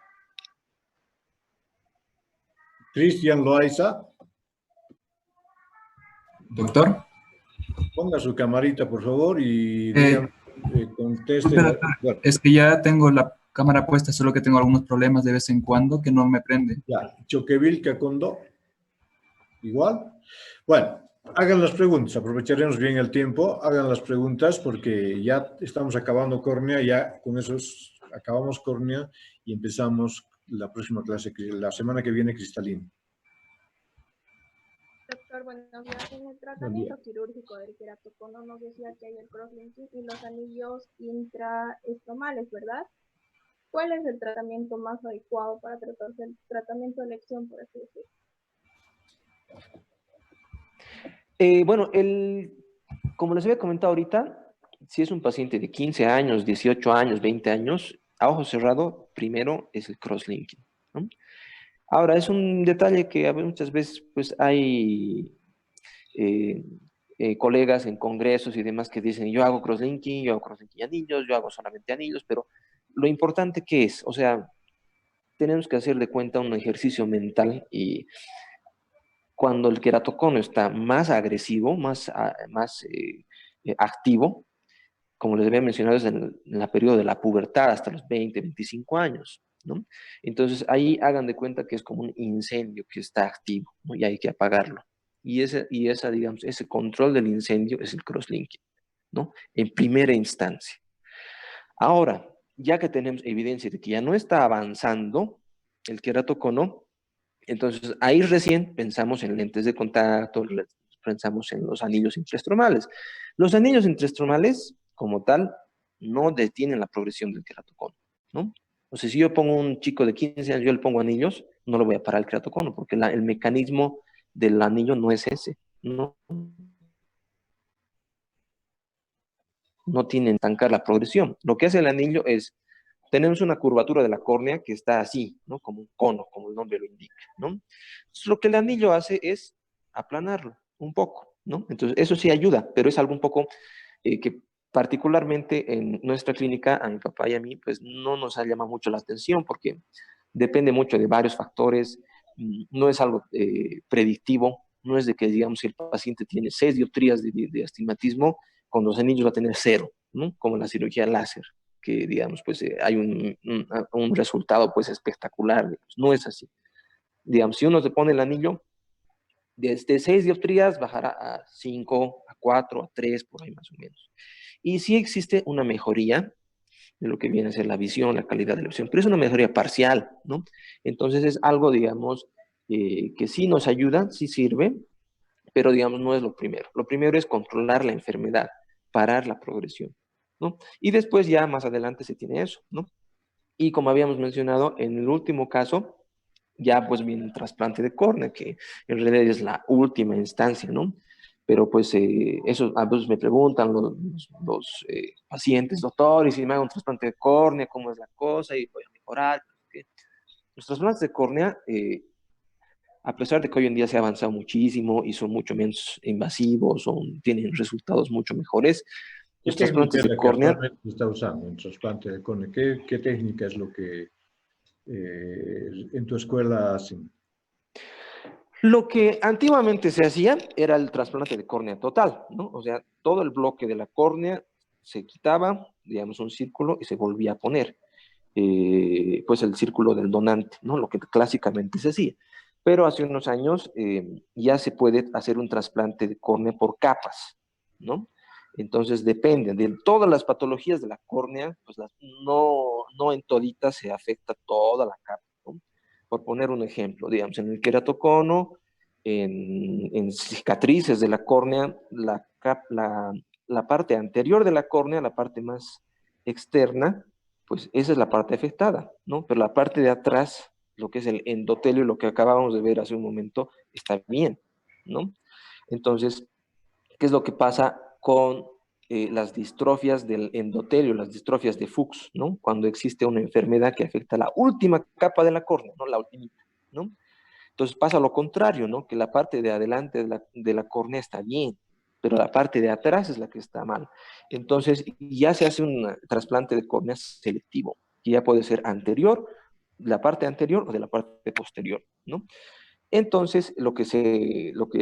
Cristian Loaiza, Doctor. ponga su camarita, por favor, y digan, conteste. Bueno. Es que ya tengo la cámara puesta, solo que tengo algunos problemas de vez en cuando que no me prende. Ya, Choquevilca Condó. Igual. Bueno, hagan las preguntas, aprovecharemos bien el tiempo, hagan las preguntas porque ya estamos acabando córnea, ya con eso acabamos córnea y empezamos la próxima clase, la semana que viene cristalino. Doctor, buenos días. En el tratamiento quirúrgico del queratocono nos decía que hay el crosslinking y los anillos intraestomales, ¿verdad? ¿Cuál es el tratamiento más adecuado para tratarse el tratamiento de elección, por así decirlo? Bueno, como les había comentado ahorita, si es un paciente de 15 años, 18 años, 20 años, a ojo cerrado, primero es el crosslinking, ¿no? Ahora, es un detalle que muchas veces pues hay colegas en congresos y demás que dicen, yo hago crosslinking anillos, yo hago solamente anillos, pero lo importante que es, o sea, tenemos que hacer de cuenta un ejercicio mental y cuando el queratocono está más agresivo, más activo, como les había mencionado, es en la periodo de la pubertad hasta los 20, 25 años, ¿no? Entonces ahí hagan de cuenta que es como un incendio que está activo, ¿no? Y hay que apagarlo. Digamos, ese control del incendio es el crosslinking, ¿no? En primera instancia. Ahora, ya que tenemos evidencia de que ya no está avanzando el queratocono, entonces ahí recién pensamos en lentes de contacto, pensamos en los anillos intraestromales. Los anillos intraestromales, como tal, no detienen la progresión del queratocono, ¿no? O sea, si yo pongo un chico de 15 años, yo le pongo anillos, no lo voy a parar el queratocono, porque el mecanismo del anillo no es ese, ¿no? No tiene que estancar la progresión. Lo que hace el anillo es, tenemos una curvatura de la córnea que está así, ¿no? Como un cono, como el nombre lo indica, ¿no? Entonces, lo que el anillo hace es aplanarlo un poco, ¿no? Entonces, eso sí ayuda, pero es algo un poco que particularmente en nuestra clínica, a mi papá y a mí, pues no nos ha llamado mucho la atención porque depende mucho de varios factores, no es algo predictivo, no es de que, digamos, si el paciente tiene 6 dioptrías de astigmatismo, con los anillos va a tener 0, ¿no? Como en la cirugía láser, que, digamos, pues hay un resultado, pues, espectacular, digamos. No es así. Digamos, si uno se pone el anillo, desde 6 dioptrías bajará a 5, a 4, a 3, por ahí más o menos. Y sí existe una mejoría de lo que viene a ser la visión, la calidad de la visión, pero es una mejoría parcial, ¿no? Entonces es algo, digamos, que sí nos ayuda, sí sirve, pero, digamos, no es lo primero. Lo primero es controlar la enfermedad, parar la progresión, ¿no? Y después ya más adelante se tiene eso, ¿no? Y como habíamos mencionado, en el último caso, ya pues viene el trasplante de córnea, que en realidad es la última instancia, ¿no? Pero pues eso a veces me preguntan los pacientes, doctor, y si me hago un trasplante de córnea, ¿cómo es la cosa? Y voy a mejorar. ¿Qué? Los trasplantes de córnea, a pesar de que hoy en día se ha avanzado muchísimo y son mucho menos invasivos, tienen resultados mucho mejores, ¿Qué los técnica trasplantes es de la que córnea... actualmente se está usando en trasplante de córnea? ¿Qué técnica es lo que en tu escuela hacen? Lo que antiguamente se hacía era el trasplante de córnea total, ¿no? O sea, todo el bloque de la córnea se quitaba, digamos, un círculo y se volvía a poner, pues el círculo del donante, ¿no? Lo que clásicamente se hacía. Pero hace unos años ya se puede hacer un trasplante de córnea por capas, ¿no? Entonces depende de todas las patologías de la córnea, pues no en toditas se afecta toda la capa, ¿no? Por poner un ejemplo, digamos, en el queratocono, en cicatrices de la córnea, la parte anterior de la córnea, la parte más externa, pues esa es la parte afectada, ¿no? Pero la parte de atrás, lo que es el endotelio, lo que acabábamos de ver hace un momento, está bien, ¿no? Entonces, ¿qué es lo que pasa con las distrofias del endotelio, las distrofias de Fuchs, ¿no? Cuando existe una enfermedad que afecta la última capa de la córnea, no la ultimita, ¿no? Entonces pasa lo contrario, ¿no? Que la parte de adelante de la córnea está bien, pero la parte de atrás es la que está mal. Entonces ya se hace un trasplante de córnea selectivo, que ya puede ser anterior, la parte anterior o de la parte posterior, ¿no? Entonces, lo que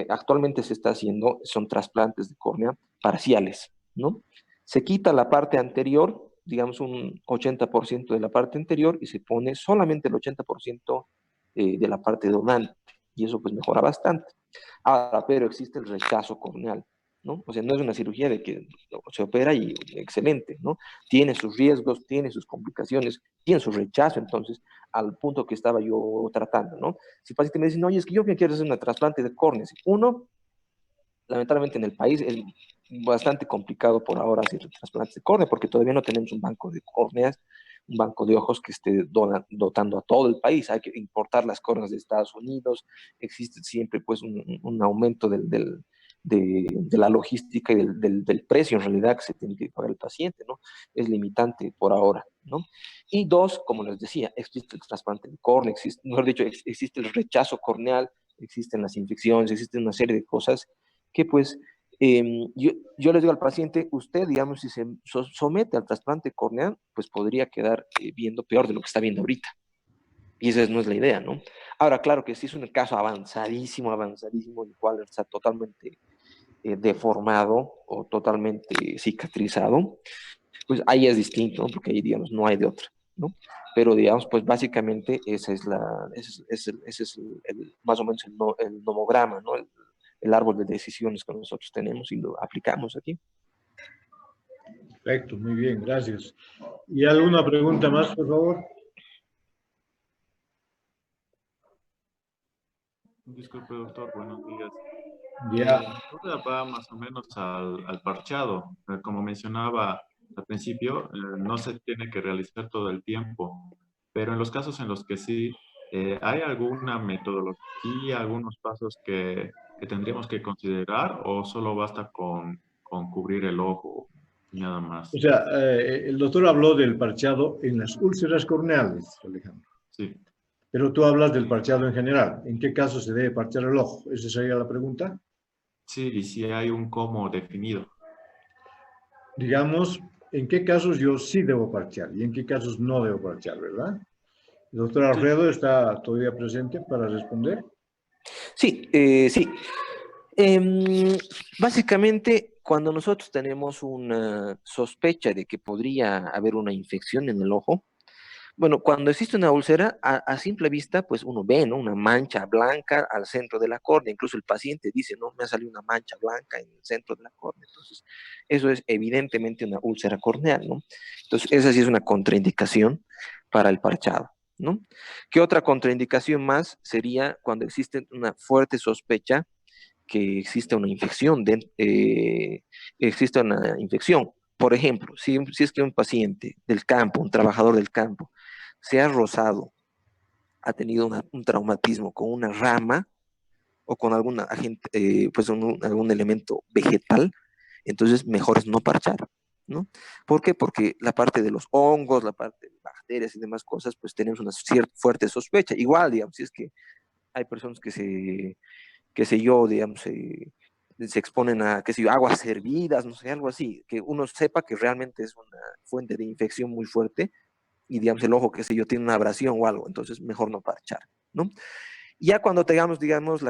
actualmente se está haciendo son trasplantes de córnea parciales, ¿no? Se quita la parte anterior, digamos un 80% de la parte anterior, y se pone solamente el 80% de la parte donante, y eso pues mejora bastante. Ahora, pero existe el rechazo corneal, ¿no? O sea, no es una cirugía de que se opera y excelente, ¿no? Tiene sus riesgos, tiene sus complicaciones, tiene su rechazo, entonces, al punto que estaba yo tratando, ¿no? Si paciente me dicen, oye, es que yo me quiero hacer un trasplante de córneas. Uno, lamentablemente en el país es bastante complicado por ahora hacer trasplantes de córnea, porque todavía no tenemos un banco de córneas, un banco de ojos que esté dotando a todo el país. Hay que importar las córneas de Estados Unidos. Existe siempre pues un aumento de la logística y del precio en realidad que se tiene que pagar el paciente, ¿no? Es limitante por ahora, ¿no? Y dos, como les decía, existe el trasplante de córnea, existe, mejor dicho, existe el rechazo corneal, existen las infecciones, existen una serie de cosas que pues yo les digo al paciente, usted, digamos, si se somete al trasplante corneal, pues podría quedar viendo peor de lo que está viendo ahorita. Y esa no es la idea, ¿no? Ahora, claro que si es un caso avanzadísimo, avanzadísimo, el cual está totalmente deformado o totalmente cicatrizado, pues ahí es distinto, ¿no? Porque ahí, digamos, no hay de otra, ¿no? Pero, digamos, pues básicamente ese es más o menos el nomograma, ¿no? El árbol de decisiones que nosotros tenemos y lo aplicamos aquí. Perfecto, muy bien, gracias. ¿Y alguna pregunta más, por favor? Disculpe, doctor, buenos días. Ya. Mi duda va más o menos al parchado. Como mencionaba al principio, no se tiene que realizar todo el tiempo, pero en los casos en los que sí, ¿hay alguna metodología, algunos pasos que tendríamos que considerar o solo basta con cubrir el ojo y nada más? O sea, el doctor habló del parchado en las úlceras corneales, Alejandro. Sí. Pero tú hablas del parchado en general. ¿En qué caso se debe parchar el ojo? ¿Esa sería la pregunta? Sí, y si hay un cómo definido. Digamos, ¿en qué casos yo sí debo parchar y en qué casos no debo parchar, verdad? ¿El doctor Alfredo está todavía presente para responder? Sí, sí. Básicamente, cuando nosotros tenemos una sospecha de que podría haber una infección en el ojo, bueno, cuando existe una úlcera, a simple vista, pues uno ve, ¿no? Una mancha blanca al centro de la córnea. Incluso el paciente dice, no, me ha salido una mancha blanca en el centro de la córnea. Entonces, eso es evidentemente una úlcera corneal, ¿no? Entonces, esa sí es una contraindicación para el parchado, ¿no? ¿Qué otra contraindicación más sería cuando existe una fuerte sospecha que existe una infección? Existe una infección. Por ejemplo, si es que un paciente del campo, un trabajador del campo, se ha rozado ha tenido un traumatismo con una rama o con algún agente, pues algún elemento vegetal, entonces mejor es no parchar, ¿no? ¿Por qué? Porque la parte de los hongos, la parte de bacterias y demás cosas, pues tenemos una fuerte sospecha. Igual, digamos, si es que hay personas qué sé yo, digamos, se exponen a, qué sé yo, aguas hervidas, no sé, algo así, que uno sepa que realmente es una fuente de infección muy fuerte y, digamos, el ojo, qué sé yo, tiene una abrasión o algo, entonces mejor no parchar, ¿no? Ya cuando tengamos, digamos,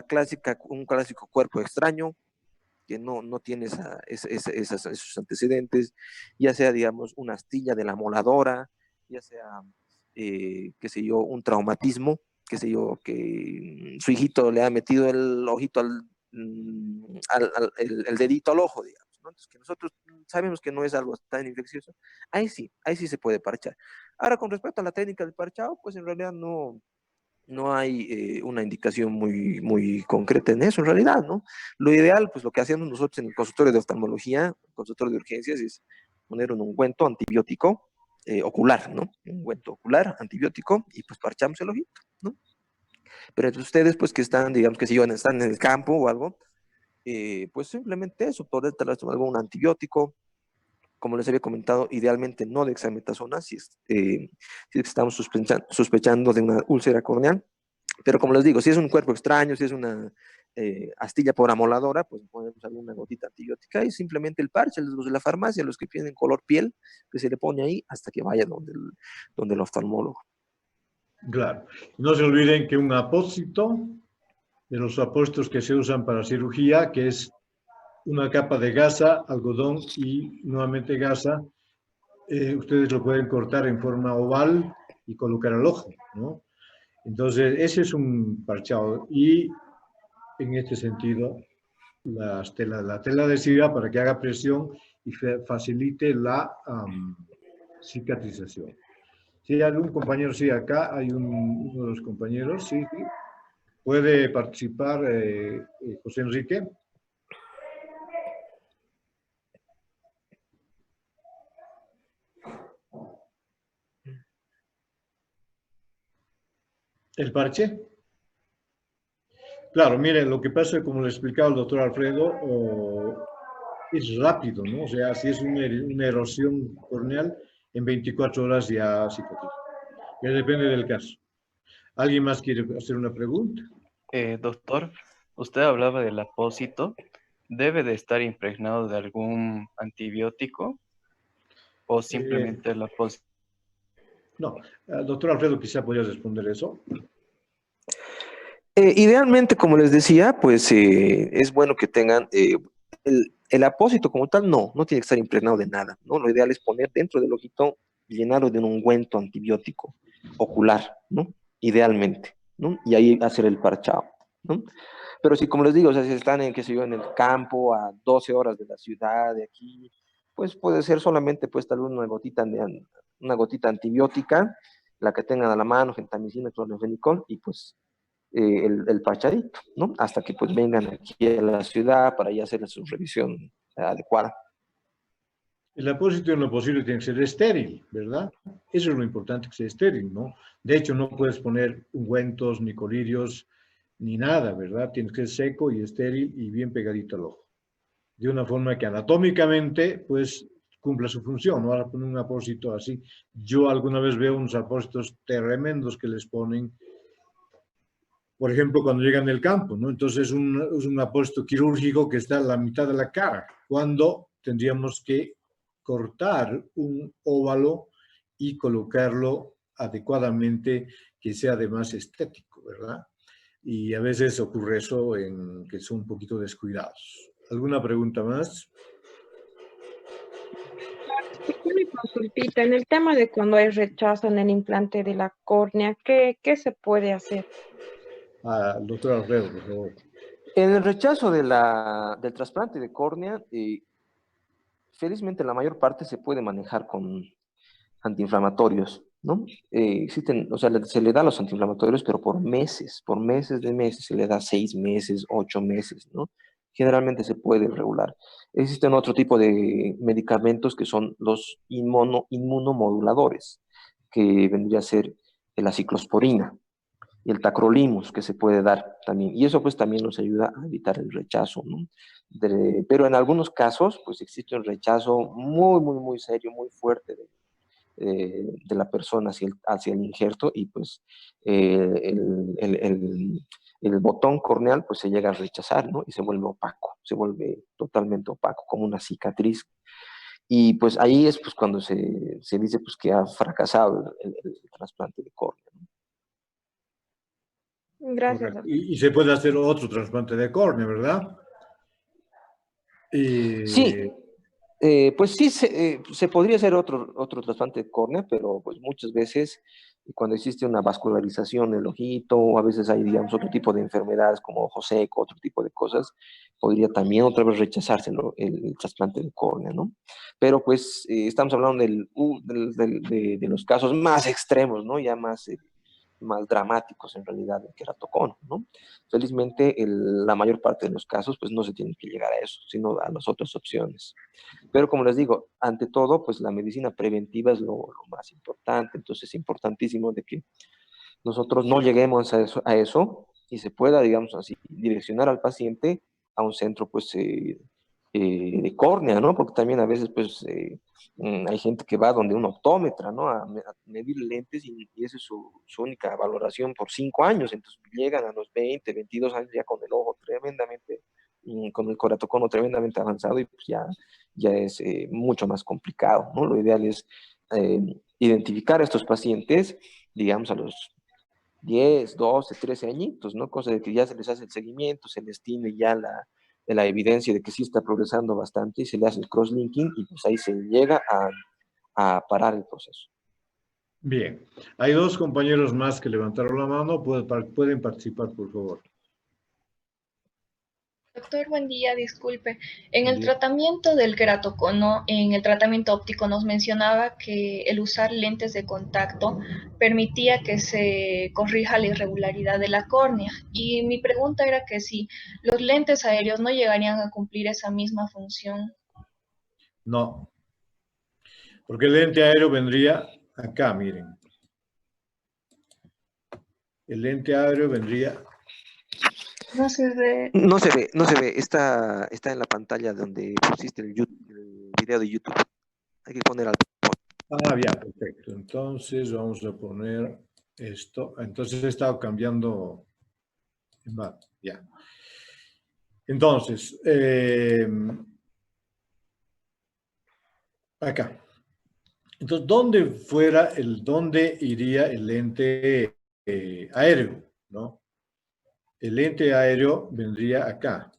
un clásico cuerpo extraño, que no tiene esos antecedentes, ya sea, digamos, una astilla de la moladora, ya sea, qué sé yo, un traumatismo, qué sé yo, que su hijito le ha metido el ojito el dedito al ojo, digamos, ¿no? Entonces, que nosotros sabemos que no es algo tan infeccioso, ahí sí se puede parchar. Ahora, con respecto a la técnica del parchado, pues en realidad no hay una indicación muy concreta en eso, en realidad, ¿no? Lo ideal, pues lo que hacemos nosotros en el consultorio de oftalmología, el consultorio de urgencias, es poner un ungüento antibiótico ocular, ¿no? Un ungüento ocular, antibiótico, y pues parchamos el ojito, ¿no? Pero ustedes, pues que están, digamos que si están en el campo o algo, pues simplemente eso, poder tomar algún antibiótico, como les había comentado, idealmente no de dexametasona, si es que estamos sospechando de una úlcera corneal. Pero como les digo, si es un cuerpo extraño, si es una astilla por amoladora, pues ponemos alguna gotita antibiótica y simplemente el parche, los de la farmacia, los que tienen color piel, que se le pone ahí hasta que vaya donde el oftalmólogo. Claro. No se olviden que un apósito, de los apósitos que se usan para cirugía, que es una capa de gasa, algodón y nuevamente gasa, ustedes lo pueden cortar en forma oval y colocar al ojo, ¿no? Entonces, ese es un parchado. Y en este sentido, la tela adhesiva para que haga presión y facilite la cicatrización. Si hay algún compañero, sí, acá hay uno de los compañeros, sí, sí. Puede participar José Enrique. ¿El parche? Claro, miren, lo que pasa es, como le explicaba el doctor Alfredo, es rápido, ¿no? O sea, si es una erosión corneal, en 24 horas ya cicatriza. Ya depende del caso. ¿Alguien más quiere hacer una pregunta? Doctor, usted hablaba del apósito. ¿Debe de estar impregnado de algún antibiótico o simplemente el apósito? No, doctor Alfredo quizá podría responder eso. Idealmente, como les decía, pues es bueno que tengan el apósito como tal, no tiene que estar impregnado de nada, ¿no? Lo ideal es poner dentro del ojito, llenarlo de un ungüento antibiótico ocular, ¿no? Idealmente, ¿no? Y ahí hacer el parchado, ¿no? Pero si, como les digo, o sea, si están en, qué sé yo, en el campo, a 12 horas de la ciudad, de aquí, pues puede ser solamente, pues, tal vez una gotita antibiótica, la que tengan a la mano, gentamicina, clorfenicol, y pues el parchadito, ¿no? Hasta que pues vengan aquí a la ciudad para ya hacer su revisión adecuada. El apósito en lo posible tiene que ser estéril, ¿verdad? Eso es lo importante, que sea estéril, ¿no? De hecho, no puedes poner ungüentos, ni colirios, ni nada, ¿verdad? Tiene que ser seco y estéril y bien pegadito al ojo. De una forma que anatómicamente, pues, cumpla su función. No vas a poner un apósito así. Yo alguna vez veo unos apósitos tremendos que les ponen, por ejemplo, cuando llegan del campo, ¿no? Entonces es un apósito quirúrgico que está a la mitad de la cara, cuando tendríamos que cortar un óvalo y colocarlo adecuadamente, que sea además estético, ¿verdad? Y a veces ocurre eso en que son un poquito descuidados. ¿Alguna pregunta más? Una consultita, en el tema de cuando hay rechazo en el implante de la córnea, ¿qué se puede hacer? Doctor Alfredo, por favor. En el rechazo del trasplante de córnea, felizmente la mayor parte se puede manejar con antiinflamatorios, ¿no? Existen, o sea, se le da los antiinflamatorios, pero por meses de meses, se le da 6 meses, 8 meses, ¿no? Generalmente se puede regular. Existen otro tipo de medicamentos que son los inmunomoduladores, que vendría a ser la ciclosporina. y el tacrolimus que se puede dar también. Y eso pues también nos ayuda a evitar el rechazo, ¿no? Pero en algunos casos pues existe un rechazo muy serio, muy fuerte de la persona hacia el injerto y pues el botón corneal pues se llega a rechazar, ¿no? Y se vuelve opaco, se vuelve totalmente opaco, como una cicatriz. Y pues ahí es pues cuando se dice pues que ha fracasado el trasplante de córnea, ¿no? Gracias, Correcto. doctor. Y se puede hacer otro trasplante de córnea, ¿verdad? Sí, pues sí, se podría hacer otro trasplante de córnea, pero pues muchas veces cuando existe una vascularización del ojito, o a veces hay, digamos, otro tipo de enfermedades como ojo seco, otro tipo de cosas, podría también otra vez rechazarse el trasplante de córnea, ¿no? Pero pues estamos hablando de los casos más extremos, ¿no? Ya más dramáticos en realidad del queratocono, ¿no? Felizmente la mayor parte de los casos pues no se tiene que llegar a eso, sino a las otras opciones. Pero como les digo, ante todo, pues la medicina preventiva es lo más importante, entonces es importantísimo de que nosotros no lleguemos a eso y se pueda, digamos así, direccionar al paciente a un centro, pues, de córnea, ¿no? Porque también a veces, pues, hay gente que va donde un optómetra, ¿no? A medir lentes y esa es su única valoración por 5 años, entonces llegan a los 20, 22 años ya con el ojo tremendamente, con el coratocono tremendamente avanzado y pues ya es mucho más complicado, ¿no? Lo ideal es identificar a estos pacientes, digamos, a los 10, 12, 13 añitos, ¿no? Cosa de que ya se les hace el seguimiento, se les tiene ya la evidencia de que sí está progresando bastante y se le hace el crosslinking y pues ahí se llega a parar el proceso. Bien. Hay dos compañeros más que levantaron la mano. Pueden participar, por favor. Doctor, buen día, disculpe. En el tratamiento del queratocono, en el tratamiento óptico, nos mencionaba que el usar lentes de contacto permitía que se corrija la irregularidad de la córnea. Y mi pregunta era que si los lentes aéreos no llegarían a cumplir esa misma función. No. Porque el lente aéreo vendría acá, miren. El lente aéreo vendría... No se ve. No se ve. Está en la pantalla donde pusiste el video de YouTube. Hay que poner al... Ah, ya, perfecto. Entonces vamos a poner esto. Entonces he estado cambiando... Ya. Entonces, acá. Entonces, ¿dónde iría el lente aéreo? ¿No? El lente aéreo vendría acá.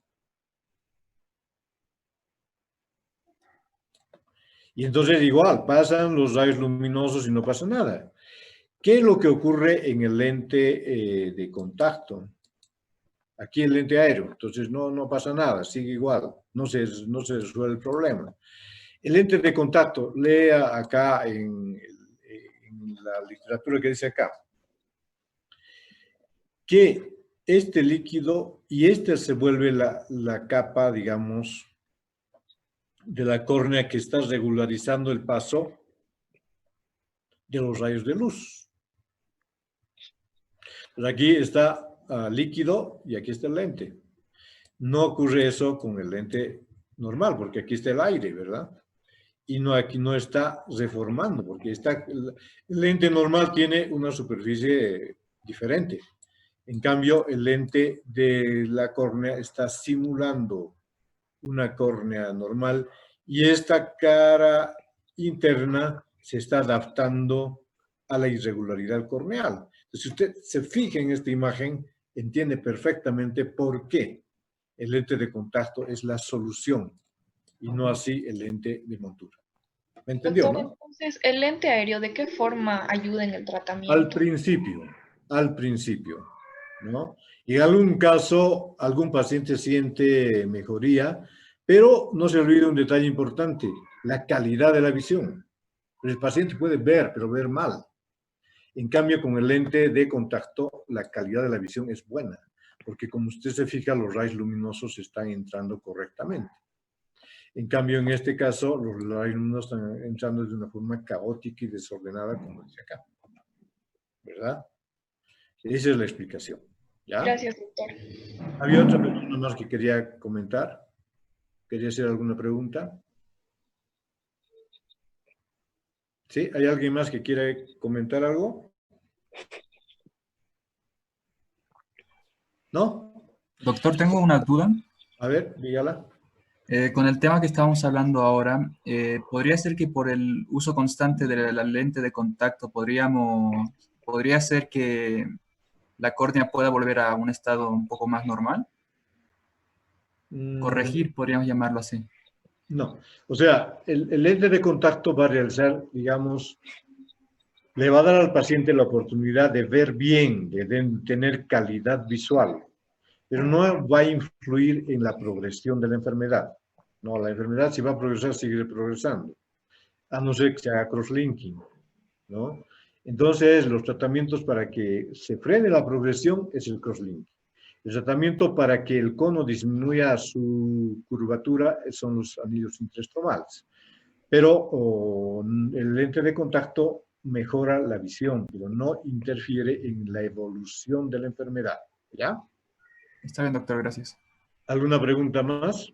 Y entonces igual, pasan los rayos luminosos y no pasa nada. ¿Qué es lo que ocurre en el lente de contacto? Aquí el lente aéreo, entonces no pasa nada, sigue igual, no se resuelve el problema. El lente de contacto, lea acá en la literatura que dice acá, que este líquido y este se vuelve la capa, digamos, de la córnea que está regularizando el paso de los rayos de luz. Pues aquí está líquido y aquí está el lente. No ocurre eso con el lente normal, porque aquí está el aire, ¿verdad? Y aquí no está reformando, porque el lente normal tiene una superficie diferente. En cambio, el lente de la córnea está simulando una córnea normal y esta cara interna se está adaptando a la irregularidad corneal. Entonces, si usted se fija en esta imagen, entiende perfectamente por qué el lente de contacto es la solución y no así el lente de montura. ¿Me entendió, Doctor, no? entonces, ¿el lente aéreo de qué forma ayuda en el tratamiento? Al principio, ¿no? Y en algún caso, algún paciente siente mejoría, pero no se olvide un detalle importante, la calidad de la visión. El paciente puede ver, pero ver mal. En cambio, con el lente de contacto, la calidad de la visión es buena, porque como usted se fija, los rayos luminosos están entrando correctamente. En cambio, en este caso, los rayos luminosos están entrando de una forma caótica y desordenada, como dice acá. ¿Verdad? Esa es la explicación. ¿Ya? Gracias, doctor. ¿Había otra persona más que quería comentar? ¿Quería hacer alguna pregunta? ¿Sí? ¿Hay alguien más que quiera comentar algo? ¿No? Doctor, tengo una duda. A ver, dígala. Con el tema que estábamos hablando ahora, ¿podría ser que por el uso constante de la lente de contacto podría ser que la córnea pueda volver a un estado un poco más normal? Corregir, podríamos llamarlo así. No. O sea, el lente de contacto va a realizar, digamos, le va a dar al paciente la oportunidad de ver bien, de tener calidad visual, pero no va a influir en la progresión de la enfermedad. No, la enfermedad si va a progresar, sigue progresando, a no ser que se haga crosslinking, ¿no? Entonces, los tratamientos para que se frene la progresión es el crosslinking. El tratamiento para que el cono disminuya su curvatura son los anillos intraestromales. Pero el lente de contacto mejora la visión, pero no interfiere en la evolución de la enfermedad. ¿Ya? Está bien, doctor, gracias. ¿Alguna pregunta más?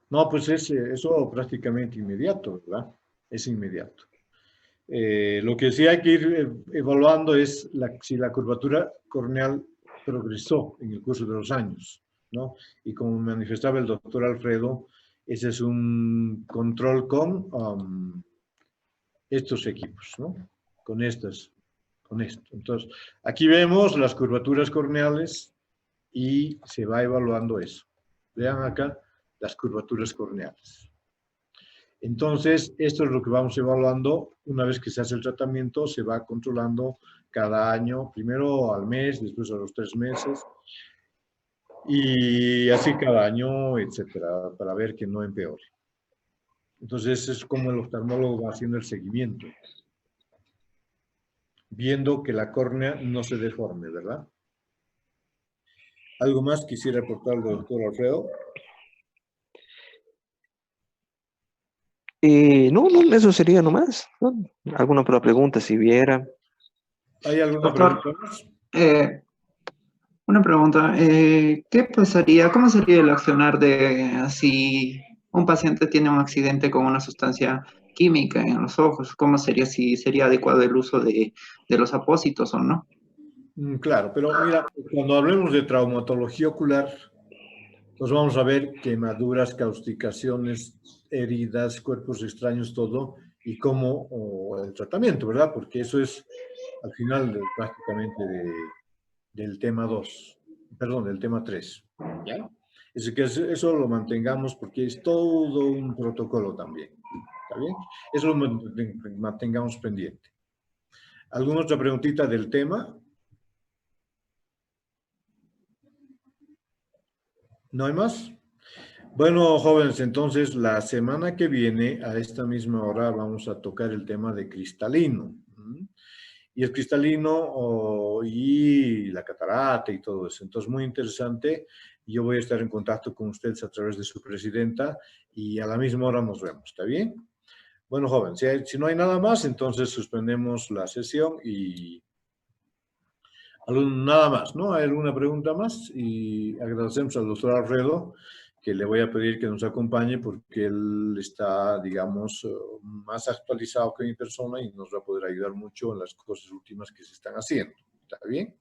No, pues es eso prácticamente inmediato, ¿verdad? Es inmediato. Lo que sí hay que ir evaluando es si la curvatura corneal progresó en el curso de los años, ¿no? Y como manifestaba el doctor Alfredo, ese es un control con estos equipos, ¿no? Con esto. Entonces, aquí vemos las curvaturas corneales y se va evaluando eso. Vean acá las curvaturas corneales. Entonces, esto es lo que vamos evaluando. Una vez que se hace el tratamiento, se va controlando cada año, primero al mes, después a los 3 meses, y así cada año, etcétera, para ver que no empeore. Entonces, es como el oftalmólogo va haciendo el seguimiento, viendo que la córnea no se deforme, ¿verdad? ¿Algo más quisiera aportar el doctor Alfredo? No, eso sería nomás, ¿no? ¿Alguna otra pregunta si hubiera? ¿Hay alguna pregunta más? Una pregunta, ¿qué pasaría, cómo sería el accionar de si un paciente tiene un accidente con una sustancia química en los ojos? ¿Cómo sería, si sería adecuado el uso de los apósitos o no? Claro, pero mira, cuando hablemos de traumatología ocular, pues vamos a ver quemaduras, causticaciones, heridas, cuerpos extraños, todo, y cómo el tratamiento, ¿verdad? Porque eso es al final prácticamente del tema 2, perdón, del tema 3, ¿ya? Es que eso lo mantengamos porque es todo un protocolo también, ¿está bien? Eso lo mantengamos pendiente. ¿Alguna otra preguntita del tema? ¿No hay más? Bueno, jóvenes, entonces la semana que viene, a esta misma hora, vamos a tocar el tema de cristalino. Y el cristalino y la catarata y todo eso. Entonces, muy interesante. Yo voy a estar en contacto con ustedes a través de su presidenta y a la misma hora nos vemos. ¿Está bien? Bueno, jóvenes, si no hay nada más, entonces suspendemos la sesión y nada más, ¿no? ¿Hay alguna pregunta más? Y agradecemos al doctor Alfredo, que le voy a pedir que nos acompañe porque él está, digamos, más actualizado que mi persona y nos va a poder ayudar mucho en las cosas últimas que se están haciendo. ¿Está bien?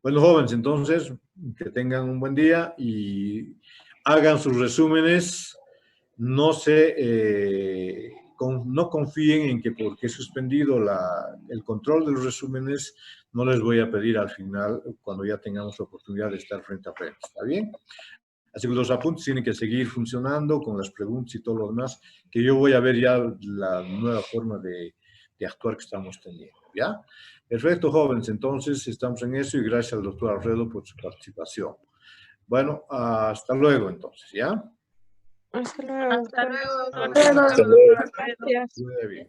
Bueno, jóvenes, entonces, que tengan un buen día y hagan sus resúmenes. No no confíen en que porque he suspendido el control de los resúmenes, no les voy a pedir al final, cuando ya tengamos la oportunidad de estar frente a frente. ¿Está bien? Así que los apuntes tienen que seguir funcionando con las preguntas y todo lo demás, que yo voy a ver ya la nueva forma de actuar que estamos teniendo. ¿Ya? Perfecto, jóvenes. Entonces, estamos en eso y gracias al doctor Alfredo por su participación. Bueno, hasta luego entonces, ¿ya? Hasta luego. Hasta luego. Hasta luego. Muy bien.